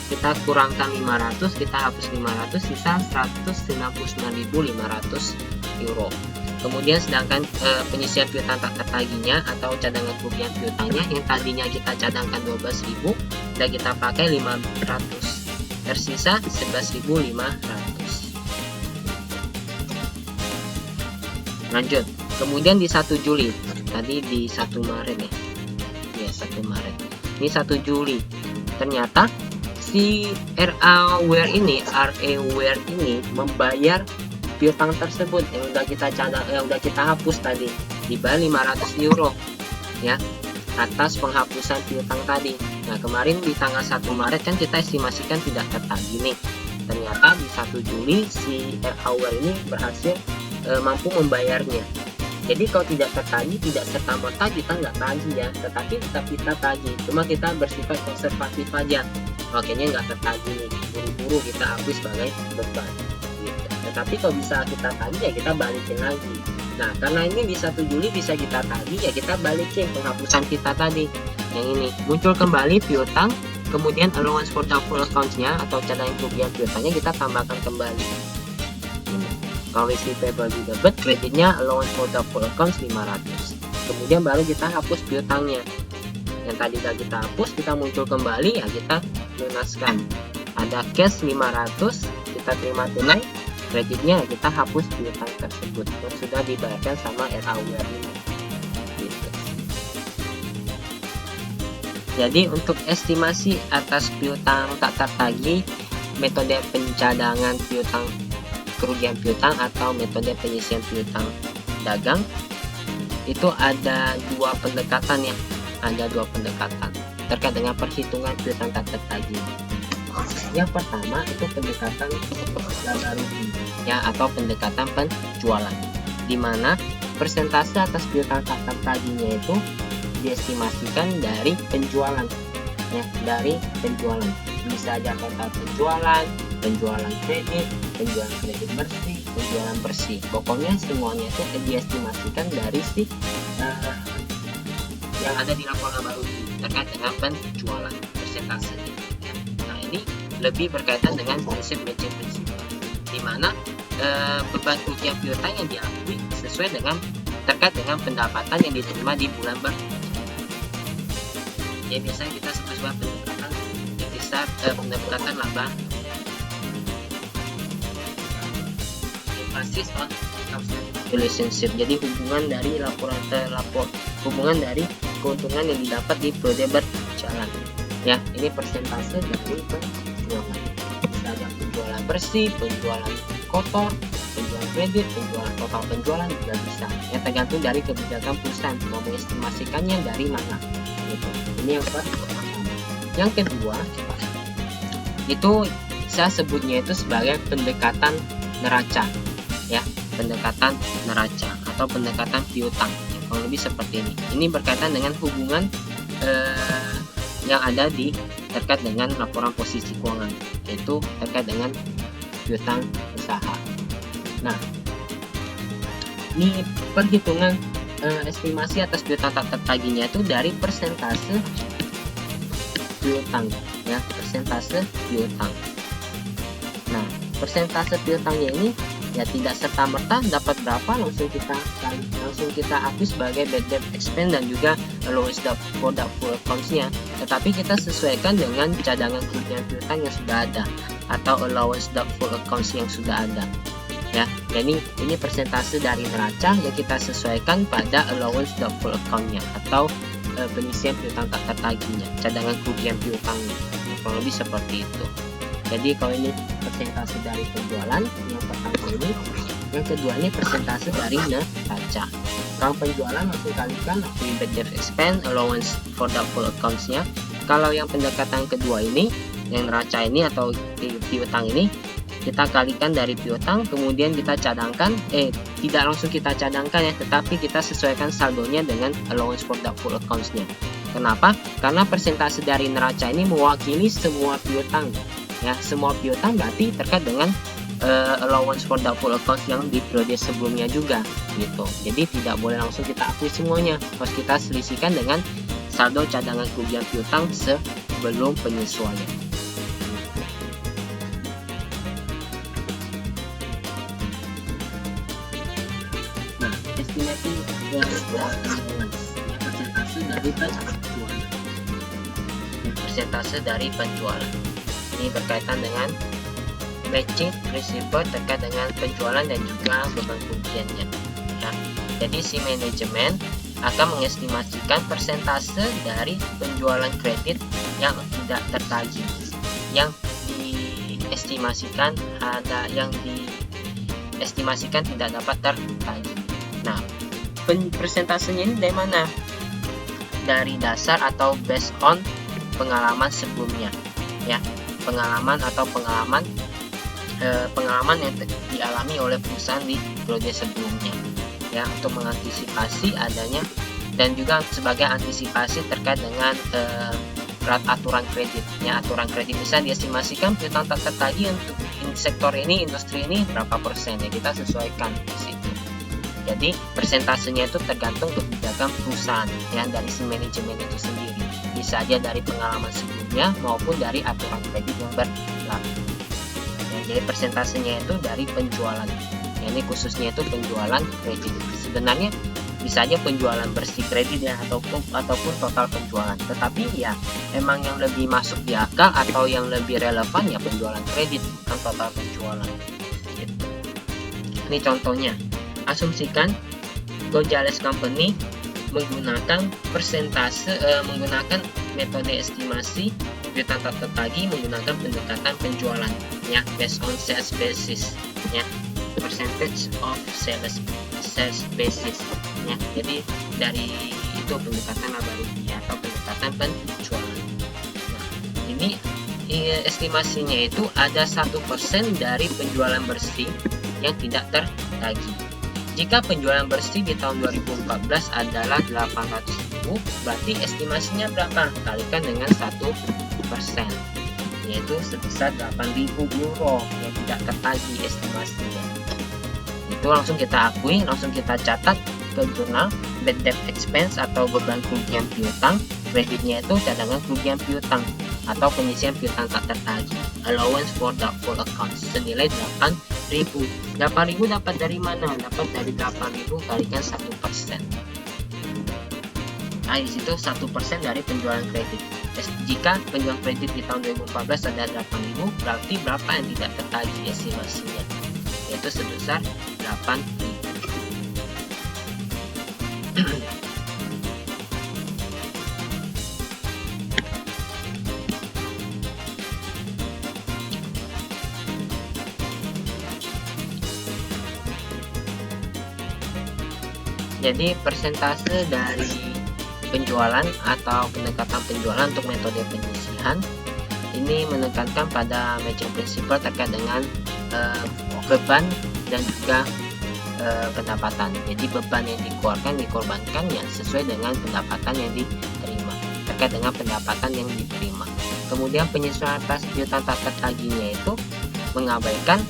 kita kurangkan 500, kita hapus 500, sisa 199.500 euro. Kemudian sedangkan pengisian piutang tak tertagihnya atau cadangan kerugian piutangnya yang tadinya kita cadangkan 12.000 dan kita pakai 500. Tersisa 11.500. Lanjut. Kemudian di 1 Juli. Tadi di 1 Maret ya. Ya, 1 Maret. Ini 1 Juli. Ternyata si RAWR ini membayar piutang tersebut yang udah kita hapus tadi, dibayar 500 euro ya atas penghapusan piutang tadi. Nah, kemarin di tanggal 1 Maret kan kita estimasikan tidak tertagih nih. Ternyata di 1 Juli si RAWR ini berhasil mampu membayarnya. Jadi kalau tidak tertagih, tidak serta-merta kita nggak tagih ya, tetapi tetap kita tagih. Cuma kita bersifat konservatif aja. Makanya nggak tertagih nih, buru-buru kita hapus sebagai beban. Gitu. Tetapi kalau bisa kita tagih ya kita balikin lagi. Nah, karena ini di 1 Juli bisa kita tagih ya kita balikin penghapusan kita tadi. Yang ini muncul kembali piutang, kemudian allowance for doubtful accounts-nya atau cadangan kerugian piutangnya kita tambahkan kembali. Kalau receivable di debit, kreditnya allowance for doubtful accounts 500. Kemudian baru kita hapus piutangnya. Yang tadi sudah kita hapus, kita muncul kembali ya kita lunaskan. Ada cash 500, kita terima tunai, kreditnya kita hapus piutang tersebut yang sudah dibayarkan sama RAWR ini. Gitu. Jadi untuk estimasi atas piutang tak tertagih, metode pencadangan piutang kerugian piutang atau metode penyisian piutang dagang itu ada dua pendekatan ya, ada dua pendekatan terkait dengan perhitungan piutang tak tertagih. Yang pertama itu pendekatan laba rugi ya atau pendekatan penjualan, di mana persentase atas piutang tak tertagihnya itu diestimasikan dari penjualan ya, dari penjualan. Bisa aja total penjualan kredit, penjualan kredit bersih, penjualan bersih. Pokoknya semuanya itu diestimasikan dari si yang ada di laporan laba rugi terkait dengan penjualan persentasenya. Nah, ini lebih berkaitan dengan prinsip matching principle, di mana beban kerugian piutang yang diakui sesuai dengan terkait dengan pendapatan yang diterima di bulan berikutnya. Ya, biasanya kita sebut sebagai pendekatan pendekatan laba basis on relationship. Jadi hubungan dari hubungan dari keuntungan yang didapat di periode berjalan. Ya, ini persentase dari penjualan. Bisa ada penjualan bersih, penjualan kotor, penjualan kredit, penjualan total penjualan juga bisa. Ya, tergantung dari kebijakan perusahaan mau mengestimasikannya dari mana. Gitu. Ini yang pertama. Yang kedua, itu saya sebutnya itu sebagai pendekatan neraca, ya, pendekatan neraca atau pendekatan piutang. Ya, kalau lebih seperti ini. Ini berkaitan dengan hubungan yang ada di terkait dengan laporan posisi keuangan, yaitu terkait dengan piutang usaha. Nah, ini perhitungan estimasi atas piutang tak tertagihnya itu dari persentase piutang ya, persentase piutang. Nah, persentase piutangnya ini ya tidak serta-merta dapat berapa langsung kita akui sebagai bad debt expense dan juga allowance for doubtful accounts-nya, tetapi kita sesuaikan dengan cadangan kerugian piutang yang sudah ada atau allowance doubtful accounts yang sudah ada. Ya, jadi ini persentase dari neraca yang kita sesuaikan pada allowance doubtful account-nya atau pengisian piutang tak tertagihnya, cadangan kerugian piutangnya, kurang lebih seperti itu. Jadi kalau ini persentase dari penjualan yang pertama ini, yang kedua ini persentase dari neraca. Kalau penjualan langsung kalikan bad debt expense, allowance for doubtful accounts-nya. Kalau yang pendekatan kedua ini, yang neraca ini atau piutang ini, kita kalikan dari piutang, kemudian kita cadangkan, tidak langsung kita cadangkan ya, tetapi kita sesuaikan saldonya dengan allowance for doubtful accounts-nya. Kenapa? Karena persentase dari neraca ini mewakili semua piutang. Ya, semua piutang berarti terkait dengan allowance for doubtful accounts yang di periode sebelumnya juga, gitu. Jadi tidak boleh langsung kita akui semuanya, harus kita selisihkan dengan saldo cadangan kerugian piutang sebelum penyesuaian. Estimating persentase dari penjualan. Ini berkaitan dengan matching prinsipal terkait dengan penjualan dan juga beban kerugiannya. Ya. Jadi si manajemen akan mengestimasikan persentase dari penjualan kredit yang tidak tertagih, yang diestimasikan tidak dapat tertagih. Nah, persentasenya ini dari mana? Dari dasar atau based on pengalaman sebelumnya, ya, pengalaman yang dialami oleh perusahaan di periode sebelumnya, ya, untuk mengantisipasi adanya dan juga sebagai antisipasi terkait dengan aturan kredit. Ya, aturan kredit bisa diestimasikan piutang tak tertagih untuk sektor ini, industri ini berapa persen, ya kita sesuaikan di situ. Jadi persentasenya itu tergantung kebijakan perusahaan, ya, dari si manajemen itu sendiri. Bisa aja dari pengalaman sebelumnya maupun dari aturan kredit yang berlaku. Ya, jadi persentasenya itu dari penjualan. Ya, ini khususnya itu penjualan kredit. Sebenarnya bisa aja penjualan bersih kredit ya, ataupun total penjualan. Tetapi ya emang yang lebih masuk di akal atau yang lebih relevan ya penjualan kredit, bukan total penjualan. Gitu. Ini contohnya. Asumsikan Gonzales Company menggunakan menggunakan metode estimasi piutang tak tertagih menggunakan pendekatan penjualan, ya, based on sales basis, ya, percentage of sales basis, ya. Jadi dari itu pendekatan laba rugi atau pendekatan penjualan. Nah, ini estimasinya itu ada 1% dari penjualan bersih yang tidak tertagih. Jika penjualan bersih di tahun 2014 adalah 800.000, berarti estimasinya berapa? Kalikan dengan 1%, yaitu sebesar 8.000 euro yang tidak tertagih estimasinya. Itu langsung kita akui, langsung kita catat ke jurnal bad debt expense atau beban kerugian piutang. Kreditnya itu cadangan kerugian piutang atau penyisian piutang tak tertagih, allowance for doubtful accounts, senilai 8.000. 8.000 dapat dari mana? Dapat dari 8.000 kalikan 1%. Nah, di situ 1% dari penjualan kredit. Jika penjualan kredit di tahun 2014 ada 8.000, berarti berapa yang tidak tertagih estimasinya? Yaitu sebesar 8.000. Jadi persentase dari penjualan atau pendekatan penjualan untuk metode penyisihan ini menekankan pada matching principle terkait dengan beban dan juga pendapatan. Jadi beban yang dikorbankan ya sesuai dengan pendapatan yang diterima, terkait dengan pendapatan yang diterima. Kemudian penyesuaian atas piutang tak tertagihnya itu mengabaikan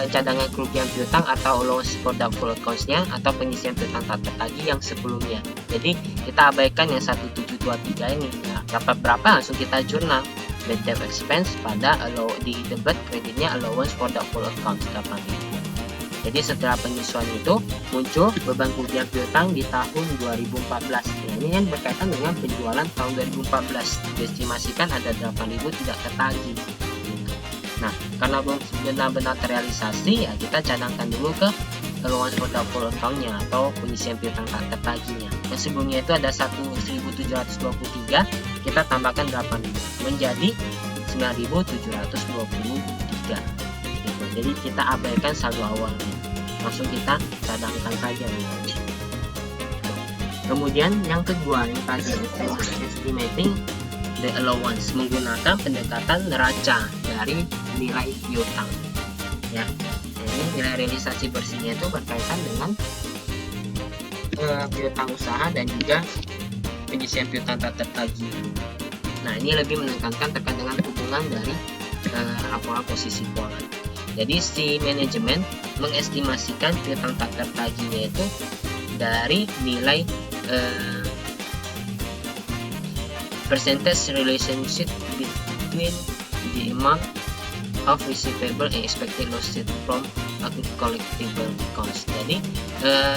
cadangan kerugian piutang atau allowance for doubtful accounts-nya atau penyisian piutang tak tertagih yang sebelumnya. Jadi kita abaikan yang 1723 ini. Nah, dapat berapa langsung kita jurnal bad debt expense pada di debit kreditnya allowance for doubtful accounts 8.000. Jadi setelah penyesuaian itu muncul beban kerugian piutang di tahun 2014. Nah, ini yang berkaitan dengan penjualan tahun 2014. Diestimasikan ada 8.000 tidak tertagih. Nah, karena belum benar-benar terrealisasi, ya kita cadangkan dulu ke allowance portfolio account-nya atau pengisian piutang tak tertagihnya. Yang sebelumnya itu ada 1.723, kita tambahkan 8.000 menjadi 9.723. Gitu. Jadi kita abaikan saldo awalnya, langsung kita cadangkan saja nih. Kemudian yang kedua yang tadi estimating the allowance menggunakan pendekatan neraca dari nilai piutang. Ya, ini nilai realisasi bersihnya itu berkaitan dengan piutang usaha dan juga penyisian piutang tak tertagih. Nah, ini lebih menekankan terkait dengan hubungan dari laporan posisi keuangan. Jadi si manajemen mengestimasikan piutang tak tertagihnya itu dari nilai percentage relationship between the amount of receivable and expected losses from collectible accounts. Jadi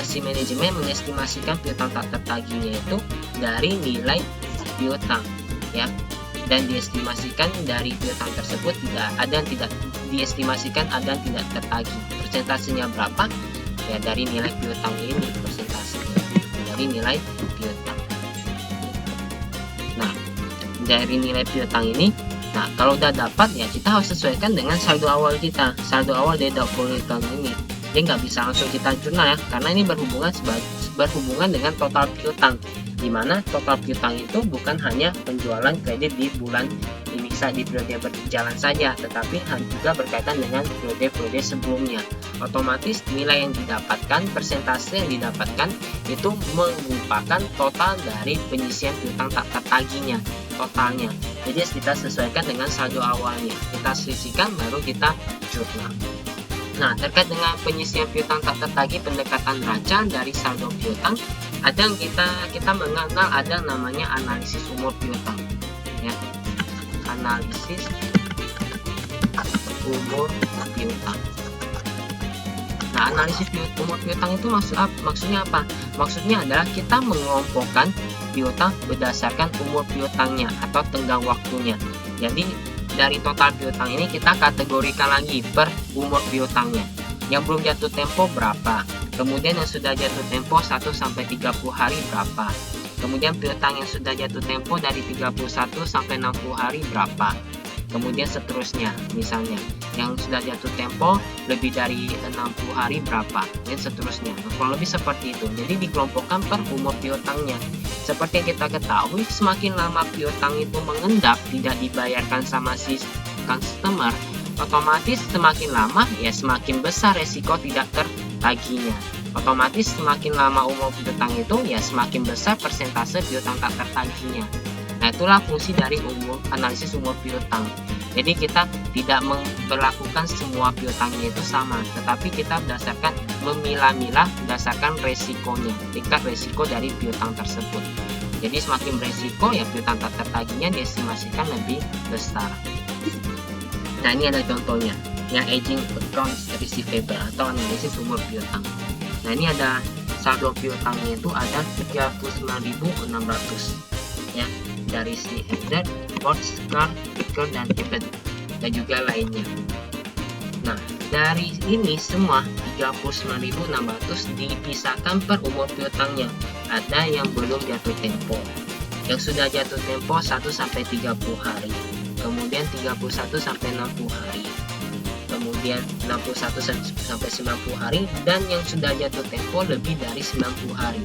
si manajemen mengestimasikan piutang tak tertagihnya itu dari nilai piutang, ya, dan diestimasikan dari piutang tersebut tidak ada yang tidak diestimasikan ada yang tidak tertagih. Persentasenya berapa? Ya dari nilai piutang ini persentasenya dari nilai piutang. Nah, dari nilai piutang ini, nah kalau udah dapat ya kita harus sesuaikan dengan saldo awal kita. Saldo awal dari portfolio account ini. Jadi nggak bisa langsung kita jurnal ya, karena ini berhubungan dengan total piutang. Di mana total piutang itu bukan hanya penjualan kredit di bulan ini saja, di periode berjalan saja, tetapi juga berkaitan dengan periode-periode sebelumnya. Otomatis nilai yang didapatkan, persentase yang didapatkan itu merupakan total dari penyisian piutang tak tertagihnya, totalnya. Jadi kita sesuaikan dengan saldo awalnya, kita selisihkan baru kita jurnal. Nah, terkait dengan penyisian piutang tak tertagih pendekatan neraca dari saldo piutang, ada yang kita mengenal ada namanya analisis umur piutang, ya. Analisis umur piutang. Nah, analisis umur piutang itu maksudnya apa? Maksudnya adalah kita mengelompokkan piutang berdasarkan umur piutangnya atau tenggang waktunya. Jadi dari total piutang ini kita kategorikan lagi per umur piutangnya. Yang belum jatuh tempo berapa? Kemudian yang sudah jatuh tempo 1-30 hari berapa? Kemudian piutang yang sudah jatuh tempo dari 31-60 hari berapa? Kemudian seterusnya, misalnya yang sudah jatuh tempo lebih dari 60 hari berapa? Dan seterusnya. Nah, kurang lebih seperti itu. Jadi dikelompokkan per umur piutangnya. Seperti yang kita ketahui, semakin lama piutang itu mengendap tidak dibayarkan sama si customer, otomatis semakin lama ya semakin besar resiko tidak tertagihnya. Otomatis semakin lama umur piutang itu ya semakin besar persentase piutang tak tertagihnya. Nah, itulah fungsi dari analisis umur piutang. Jadi kita tidak memperlakukan semua piutangnya itu sama, tetapi kita berdasarkan memilah-milah berdasarkan resikonya, tingkat resiko dari piutang tersebut. Jadi semakin beresiko ya piutang tak tertagihnya diestimasikan lebih besar. Nah, ini ada contohnya, yang aging accounts receivable atau analisis umur piutang. Nah, ini ada saldo piutangnya itu ada 39.600, ya, dari si Header, Sports Car, Picker, dan Tippet, dan juga lainnya. Nah, dari ini semua 39.600 dipisahkan per umur piutangnya. Ada yang belum jatuh tempo, yang sudah jatuh tempo 1-30 hari, kemudian 31-60 hari, kemudian 61-90 hari, dan yang sudah jatuh tempo lebih dari 90 hari.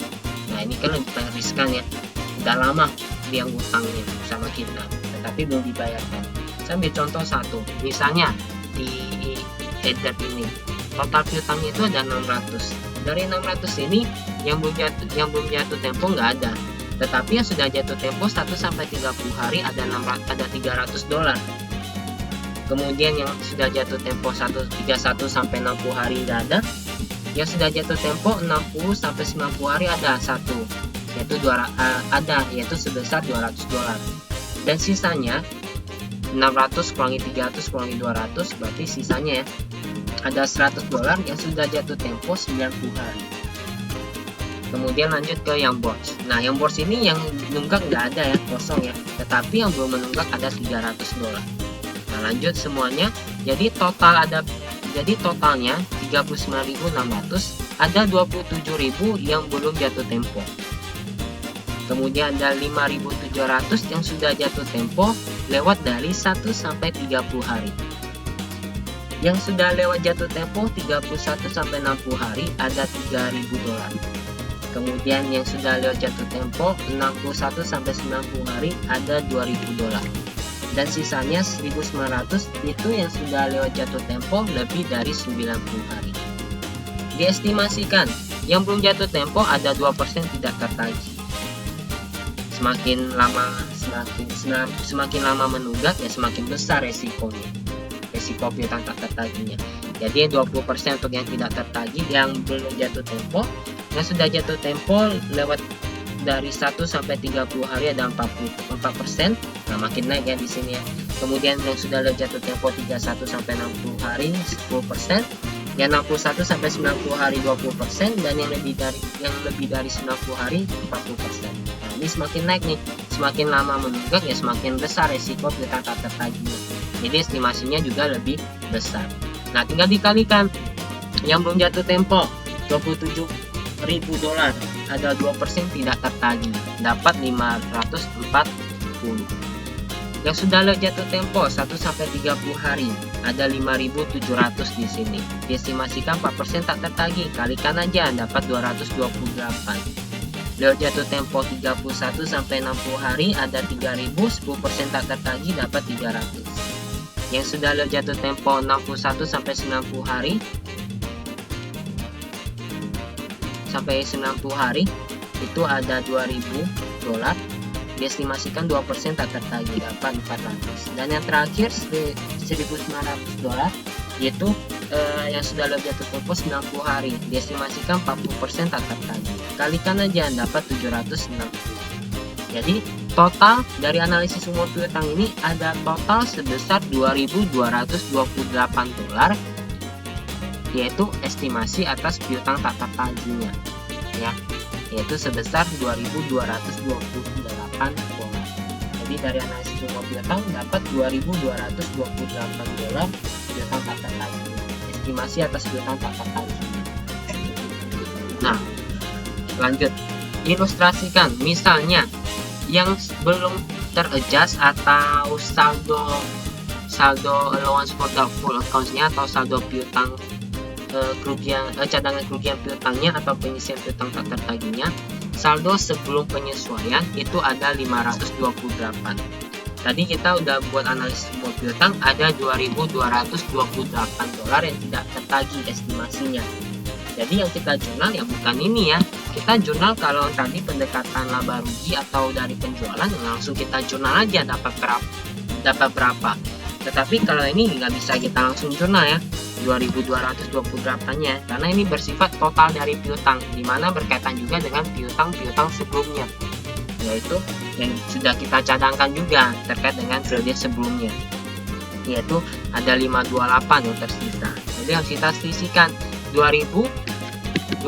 Nah, ini kan lebih riskan ya, udah lama dia ngutangnya sama kita tetapi belum dibayarkan. Saya ambil contoh satu, misalnya di header ini total piutangnya itu ada 600. Dari 600 ini yang belum jatuh tempo nggak ada, tetapi yang sudah jatuh tempo 1-30 hari ada $300. Kemudian yang sudah jatuh tempo 31-60 hari nggak ada, yang sudah jatuh tempo 60-90 hari ada satu, yaitu sebesar $200. Dan sisanya 600 kurangi 300 kurangi 200 berarti sisanya ya ada $100 yang sudah jatuh tempo 90 hari. Kemudian lanjut ke yang bonds. Nah, yang bonds ini yang nunggak nggak ada ya, kosong ya. Tetapi yang belum menunggak ada $300. Nah, lanjut semuanya. Jadi totalnya 39.600, ada 27.000 yang belum jatuh tempo. Kemudian ada 5.700 yang sudah jatuh tempo lewat dari 1 sampai 30 hari. Yang sudah lewat jatuh tempo 31 sampai 60 hari ada $3.000. Kemudian yang sudah lewat jatuh tempo 61 sampai 90 hari ada $2.000. Dan sisanya 1.900 itu yang sudah lewat jatuh tempo lebih dari 90 hari. Diestimasikan yang belum jatuh tempo ada 2% tidak tertagih. Semakin lama menunggak ya semakin besar resikonya, resiko piutang tak tertagihnya. Jadi 20% untuk yang tidak tertagih, yang belum jatuh tempo. Yang sudah jatuh tempo lewat dari 1 sampai 30 hari ada 44%. Nah, makin naik ya di sini ya. Kemudian yang sudah lewat jatuh tempo 31 sampai 60 hari 10%. Yang 61 sampai 90 hari 20%, dan yang lebih dari 90 hari 40%. Nah, ini semakin naik nih, semakin lama menunggak ya semakin besar resiko piutang tak tertagihnya. Jadi estimasinya juga lebih besar. Nah, tinggal dikalikan. Yang belum jatuh tempo $27.000, ada 2% tidak tertagih, dapat 540. Yang sudah lewat jatuh tempo 1 sampai 30 hari ada 5.700 di sini. Diestimasikan 4% tak tertagih, kalikan aja dapat 228. Lewat jatuh tempo 31 sampai 60 hari ada 3.000, 10% tak tertagih dapat 300. Yang sudah lewat jatuh tempo 61 sampai 90 hari itu ada $2.000. Diestimasikan 2% tak tertagih dapat 400. Dan yang terakhir $1.900 yaitu yang sudah lewat jatuh tempo 90 hari. Diestimasikan 40% tak tertagih, kalikan aja dapat 760. Jadi total dari analisis umur piutang ini ada total sebesar $2.228, yaitu estimasi atas piutang tak tertagihnya ya, yaitu sebesar $2.228. Jadi dari analisis umur piutang dapat $2.228 piutang tak tertagih, estimasi atas piutang tak tertagih. Nah, lanjut ilustrasikan, misalnya yang belum teradjust atau saldo allowance for doubtful accounts-nya atau saldo piutang cadangan kerugian piutangnya atau penyisian piutang tak tertagihnya, saldo sebelum penyesuaian itu ada 528. Tadi kita udah buat analisis umur piutang, ada $2.228 yang tidak tertagih estimasinya. Jadi yang kita jurnal ya bukan ini ya, kita jurnal kalau tadi pendekatan laba rugi atau dari penjualan langsung kita jurnal aja dapat berapa. Tetapi kalau ini nggak bisa kita langsung jurnal ya, 2.228-nya, karena ini bersifat total dari piutang, dimana berkaitan juga dengan piutang sebelumnya, yaitu yang sudah kita cadangkan juga terkait dengan periode sebelumnya, yaitu ada 528 yang tersisa. Jadi harus kita selisihkan 2.228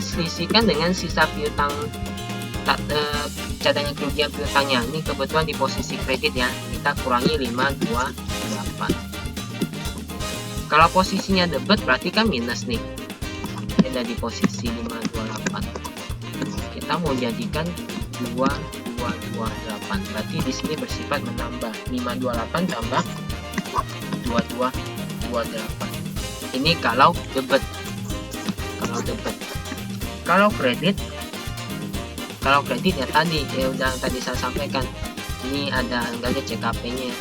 selisihkan dengan sisa piutang cadangan kerugian piutangnya. Ini kebetulan di posisi kredit ya, kita kurangi 528. Kalau posisinya debit berarti kan minus nih, ada di posisi 528. Kita mau jadikan 2228, berarti di sini bersifat menambah 528 tambah 2228. Ini kalau debit. Kalau kredit ya tadi saya sampaikan, ini ada anggaran CKP-nya,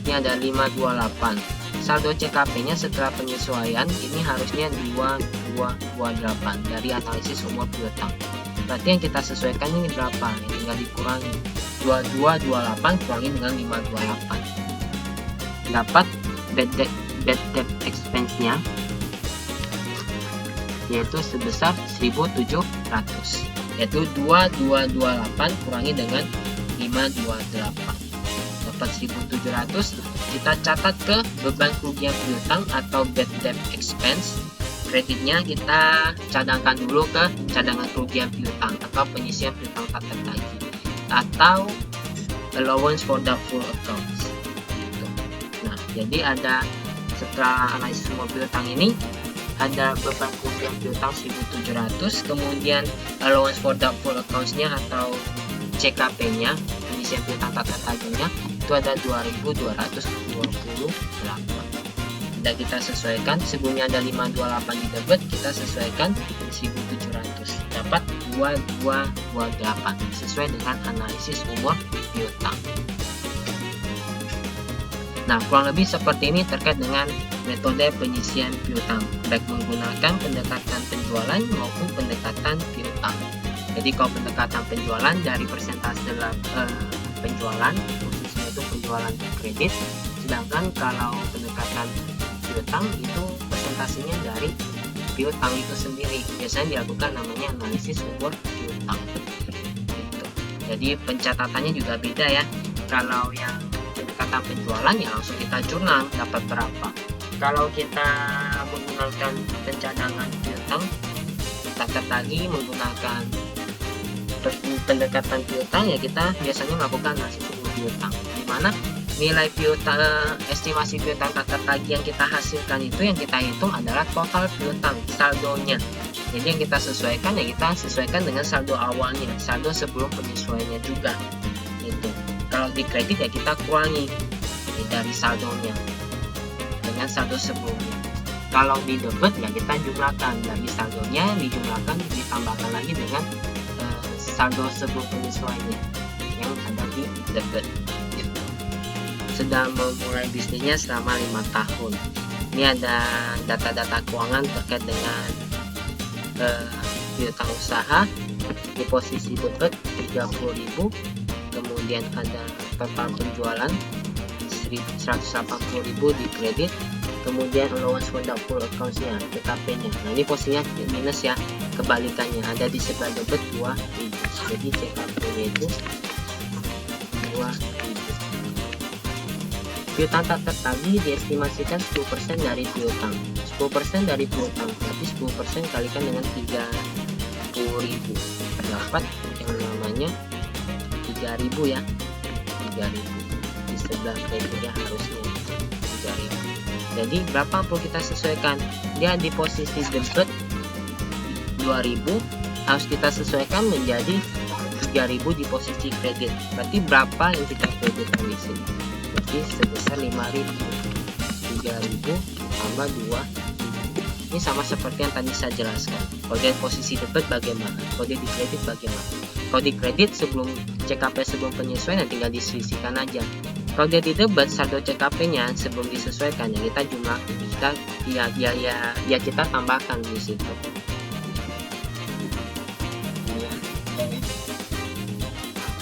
ini ada 528. Saldo CKP-nya setelah penyesuaian ini harusnya 2228 dari analisis umur piutang. Berarti yang kita sesuaikan ini berapa? Yang tinggal dikurangi 2228 kurangi dengan 528. Dapat bad debt expense-nya yaitu sebesar 1.700, yaitu 2228 kurangi dengan 528, dapat 1.700. kita catat ke beban kerugian piutang atau bad debt expense. Kreditnya kita cadangkan dulu ke cadangan kerugian piutang atau penyisian piutang tak tertagih atau allowance for doubtful accounts gitu. Nah, jadi ada setelah analisis semua piutang ini ada beban kerugian piutang 1.700, kemudian allowance for doubtful accounts-nya atau CKP-nya, penyisian piutang tak tertagihnya itu ada 2.228. Dan kita sesuaikan, sebelumnya ada 528 di debit, kita sesuaikan 1.700, dapat 2228 sesuai dengan analisis umur piutang. Nah, kurang lebih seperti ini terkait dengan metode penyisian piutang, baik menggunakan pendekatan penjualan maupun pendekatan piutang. Jadi kalau pendekatan penjualan dari persentase penjualan, khususnya itu penjualan kredit, sedangkan kalau pendekatan piutang itu persentasenya dari piutang itu sendiri. Biasanya dilakukan namanya analisis umur piutang gitu. Jadi pencatatannya juga beda ya. Kalau yang pendekatan penjualan ya langsung kita jurnal dapat berapa. Kalau kita menggunakan pencadangan piutang tak tertagih menggunakan pendekatan piutang, ya kita biasanya melakukan analisis umur piutang, di mana nilai piutang, estimasi piutang tak tertagih yang kita hasilkan itu yang kita hitung adalah total piutang, saldonya. Jadi yang kita sesuaikan ya kita sesuaikan dengan saldo awalnya, saldo sebelum penyesuaiannya juga. Itu. Kalau di kredit ya kita kurangi dari saldonya dengan saldo sebelumnya. Kalau di debit ya kita jumlahkan dari saldonya, dijumlahkan ditambahkan lagi dengan saldo sebelum penyesuaiannya yang ada di debit. Sudah memulai bisnisnya selama 5 tahun. Ini ada data-data keuangan terkait dengan piutang usaha. Di posisi debit 30.000, kemudian ada total penjualan 180.000 di kredit, kemudian allowance for doubtful accounts-nya, TKP-nya. Nah, ini posisinya minus ya, kebalikannya ada di sebelah debit 2.000. Jadi CKP-nya itu 2.000. Piutang tak tertagih diestimasikan 10% dari piutang. 10% dari piutang, berarti 10% kalikan dengan 30.000. Terdapat yang namanya 3.000 ya. 3.000. Di sebelah kreditnya harusnya 3.000. Jadi berapa perlu kita sesuaikan? Dia di posisi debit 2.000, harus kita sesuaikan menjadi 3.000 di posisi kredit. Berarti berapa yang kita kreditkan di sini? Berarti sebesar 5.000. 3.000 tambah 2. Ini sama seperti yang tadi saya jelaskan. Kalau di posisi debit bagaimana? Kalau di kredit bagaimana? Kalau di kredit sebelum CKP sebelum penyesuaian tinggal diselisihkan aja. Kalau dia di debit saldo CKP-nya sebelum disesuaikan ya kita jumlah kita tambahkan di situ.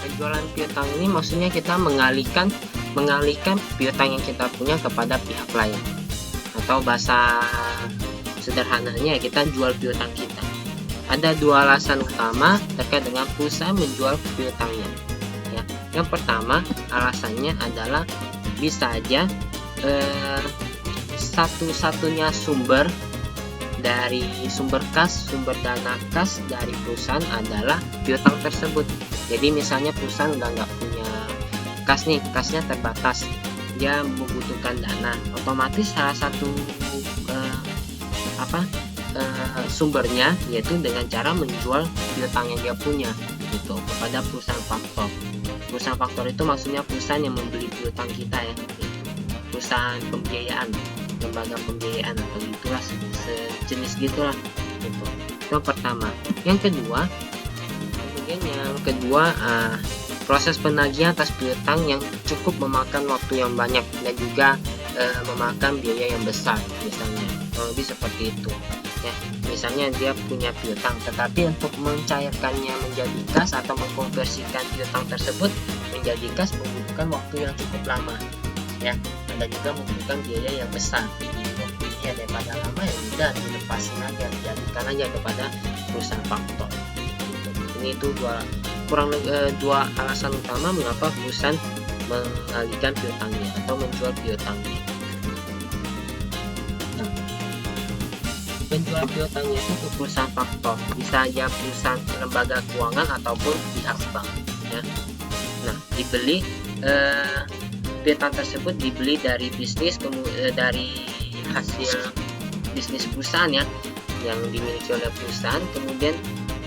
Penjualan piutang ini maksudnya kita mengalihkan piutang yang kita punya kepada pihak lain, atau bahasa sederhananya kita jual piutang kita. Ada dua alasan utama terkait dengan perusahaan menjual piutangnya. Ya, yang pertama alasannya adalah bisa aja satu-satunya sumber dari sumber dana kas dari perusahaan adalah piutang tersebut. Jadi misalnya perusahaan udah nggak punya kas nih, kasnya terbatas, dia membutuhkan dana, otomatis salah satu sumbernya yaitu dengan cara menjual piutang yang dia punya gitu kepada perusahaan faktor. Perusahaan faktor itu maksudnya perusahaan yang membeli piutang kita ya, gitu. Perusahaan pembiayaan, lembaga pembiayaan atau itulah sejenis gitulah gitu. Itu pertama. Yang kedua proses penagihan atas piutang yang cukup memakan waktu yang banyak dan juga memakan biaya yang besar, misalnya kalau lebih seperti itu ya. Misalnya dia punya piutang, tetapi untuk mencairkannya menjadi kas atau mengkonversikan piutang tersebut menjadi kas membutuhkan waktu yang cukup lama ya, dan juga membutuhkan biaya yang besar gitu. Ya daripada lama ya udah dilepasin aja, dijadikan aja kepada perusahaan faktor gitu. Ini itu dua alasan utama mengapa perusahaan mengalihkan piutangnya. atau menjual piutangnya. Nah, penjual piutangnya itu ke perusahaan faktor, bisa aja perusahaan lembaga keuangan ataupun pihak bank ya. Nah, dibeli piutang tersebut dibeli dari bisnis, dari hasil bisnis perusahaan ya, yang dimiliki oleh perusahaan, kemudian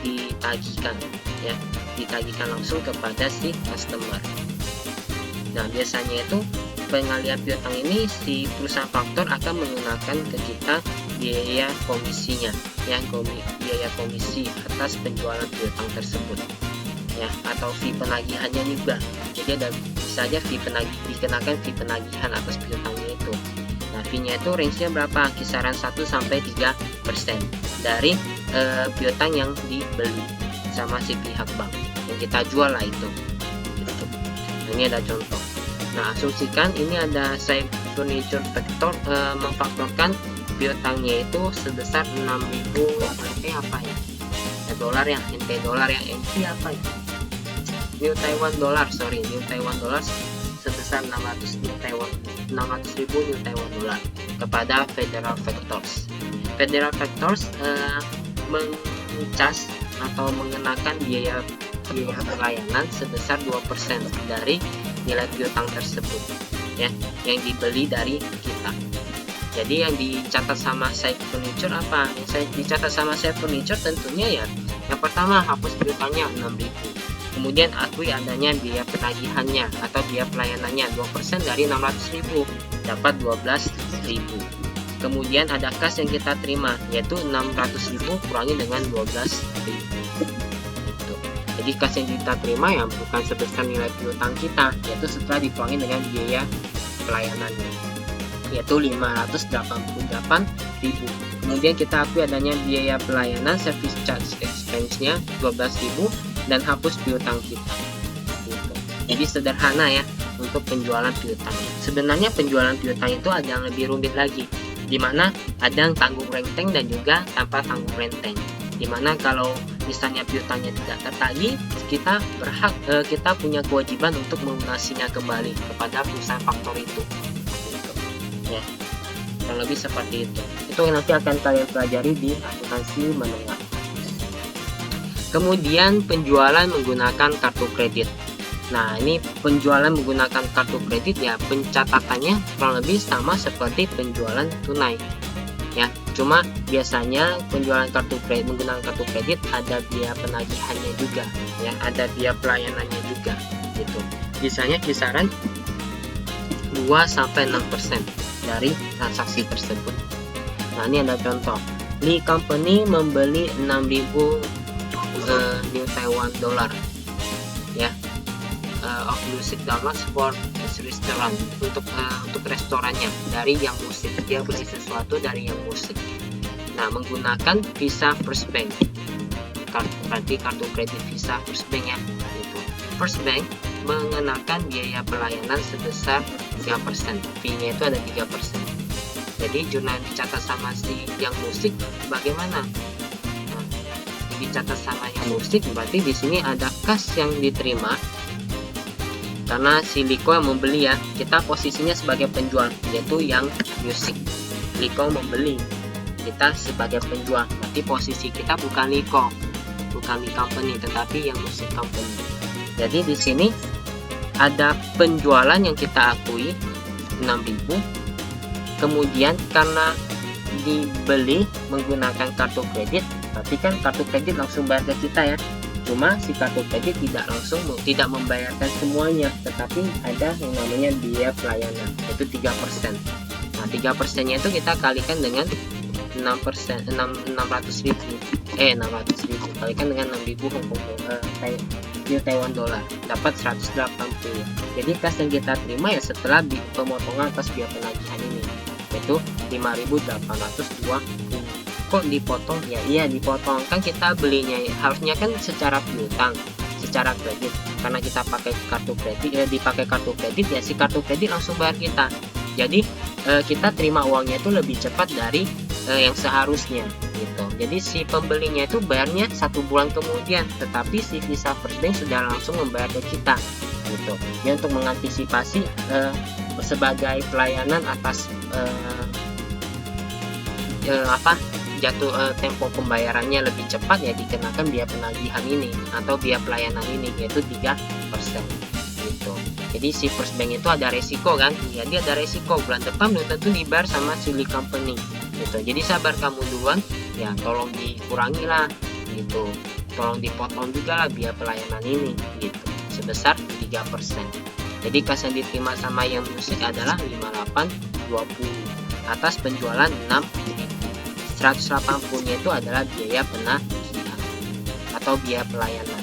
ditagihkan ya, ditagihkan langsung kepada si customer. Nah, biasanya itu pengalihan piutang ini si perusahaan faktor akan menggunakan ke kita biaya komisinya ya, biaya komisi atas penjualan piutang tersebut ya, atau fee penagihannya juga. Jadi ada bisa aja dikenakan fee penagihan atas piutangnya itu. Nah, fee-nya itu range-nya berapa? Kisaran 1-3% dari piutang yang dibeli sama si pihak bank yang kita jual lah itu. Gitu. Nah, ini ada contoh. Nah, asumsikan ini ada Safe Furniture Factor memfaktorkan piutangnya itu sebesar 6.000 NT apa ya? Dolar ya, NT dolar ya, NT apa ya? New Taiwan dollar, New Taiwan dollar sebesar 600.000 New Taiwan dollar kepada Federal Factors. Federal Factors mengcas atau mengenakan biaya pelayanan sebesar 2% dari nilai piutang tersebut ya, yang dibeli dari kita. Jadi yang dicatat sama Safe Furniture apa? Yang dicatat sama Safe Furniture tentunya ya, yang pertama hapus piutangnya 6.000, kemudian akui adanya biaya penagihannya atau biaya pelayanannya 2% dari 600.000 dapat 12.000. Kemudian ada kas yang kita terima yaitu 600.000 kurangi dengan 12.000. Jadi kas yang kita terima yang bukan sebesar nilai piutang kita, yaitu setelah dikurangi dengan biaya pelayanannya, yaitu 588.000. Kemudian kita akui adanya biaya pelayanan service charge expense-nya 12.000 dan hapus piutang kita. Gitu. Jadi sederhana ya untuk penjualan piutang. Sebenarnya penjualan piutang itu ada yang lebih rumit lagi, dimana ada yang tanggung renteng dan juga tanpa tanggung renteng. Dimana kalau misalnya piutangnya tidak tertagih, kita punya kewajiban untuk melunasinya kembali kepada perusahaan faktor itu. Gitu. Ya, kurang lebih seperti itu. Itu nanti akan kalian pelajari di akuntansi menengah. Kemudian penjualan menggunakan kartu kredit. Nah, ini penjualan menggunakan kartu kredit ya, pencatatannya kurang lebih sama seperti penjualan tunai. Ya, cuma biasanya penjualan kartu kredit menggunakan kartu kredit ada biaya penagihannya juga ya, ada biaya pelayanannya juga gitu. Biasanya kisaran 2-6% dari transaksi tersebut. Nah, ini ada contoh. Lee Company membeli 6.000 New Taiwan dollar ya, of music dollars for restaurant untuk restorannya dari yang musik. Dia beli sesuatu dari yang musik. Nah, menggunakan Visa First Bank. Berarti kartu kredit Visa First Bank ya. Gitu. First Bank mengenakan biaya pelayanan sebesar 3%. Fee-nya itu ada 3%. Jadi jurnal dicatat sama si yang musik bagaimana? Nah, dicatat sama yang musik berarti di sini ada kas yang diterima. Karena si Liko yang membeli ya, kita posisinya sebagai penjual, yaitu yang musik. Liko membeli, kita sebagai penjual, berarti posisi kita bukan Liko, bukan Lee Company, tetapi yang musik company. Jadi di sini ada penjualan yang kita akui 6.000, kemudian karena dibeli menggunakan kartu kredit, berarti kan kartu kredit langsung bayar ke kita ya. Cuma si kartu kredit tidak membayarkan semuanya, tetapi ada yang namanya biaya pelayanan, yaitu 3%. Nah, 3%-nya itu kita kalikan dengan 600.000 kalikan dengan 6.000 New Taiwan dollar, dapat 180. Jadi kas yang kita terima ya setelah pemotongan atas biaya penagihan ini, yaitu 5.820. Kok dipotong? Ya iya dipotong, kan kita belinya harusnya kan secara piutang, secara kredit. Karena kita pakai kartu kredit, dipakai kartu kredit ya, si kartu kredit langsung bayar kita. Jadi kita terima uangnya itu lebih cepat dari yang seharusnya gitu. Jadi si pembelinya itu bayarnya 1 bulan kemudian, tetapi si Visa First Bank sudah langsung membayar ke kita gitu. Ya, untuk mengantisipasi sebagai pelayanan atas tempo pembayarannya lebih cepat, ya dikenakan biaya penagihan ini atau biaya pelayanan ini, yaitu 3% gitu. Jadi si First Bank itu ada resiko kan, jadi ada resiko bulan depan belum tentu dibayar sama Silly Company gitu. Jadi sabar kamu duluan, ya tolong dikurangi lah gitu, tolong dipotong juga lah biaya pelayanan ini gitu, sebesar 3%. Jadi kas yang diterima sama Yang Music adalah 5820 atas penjualan 6.000. 180-nya itu adalah biaya penagihan atau biaya pelayanan.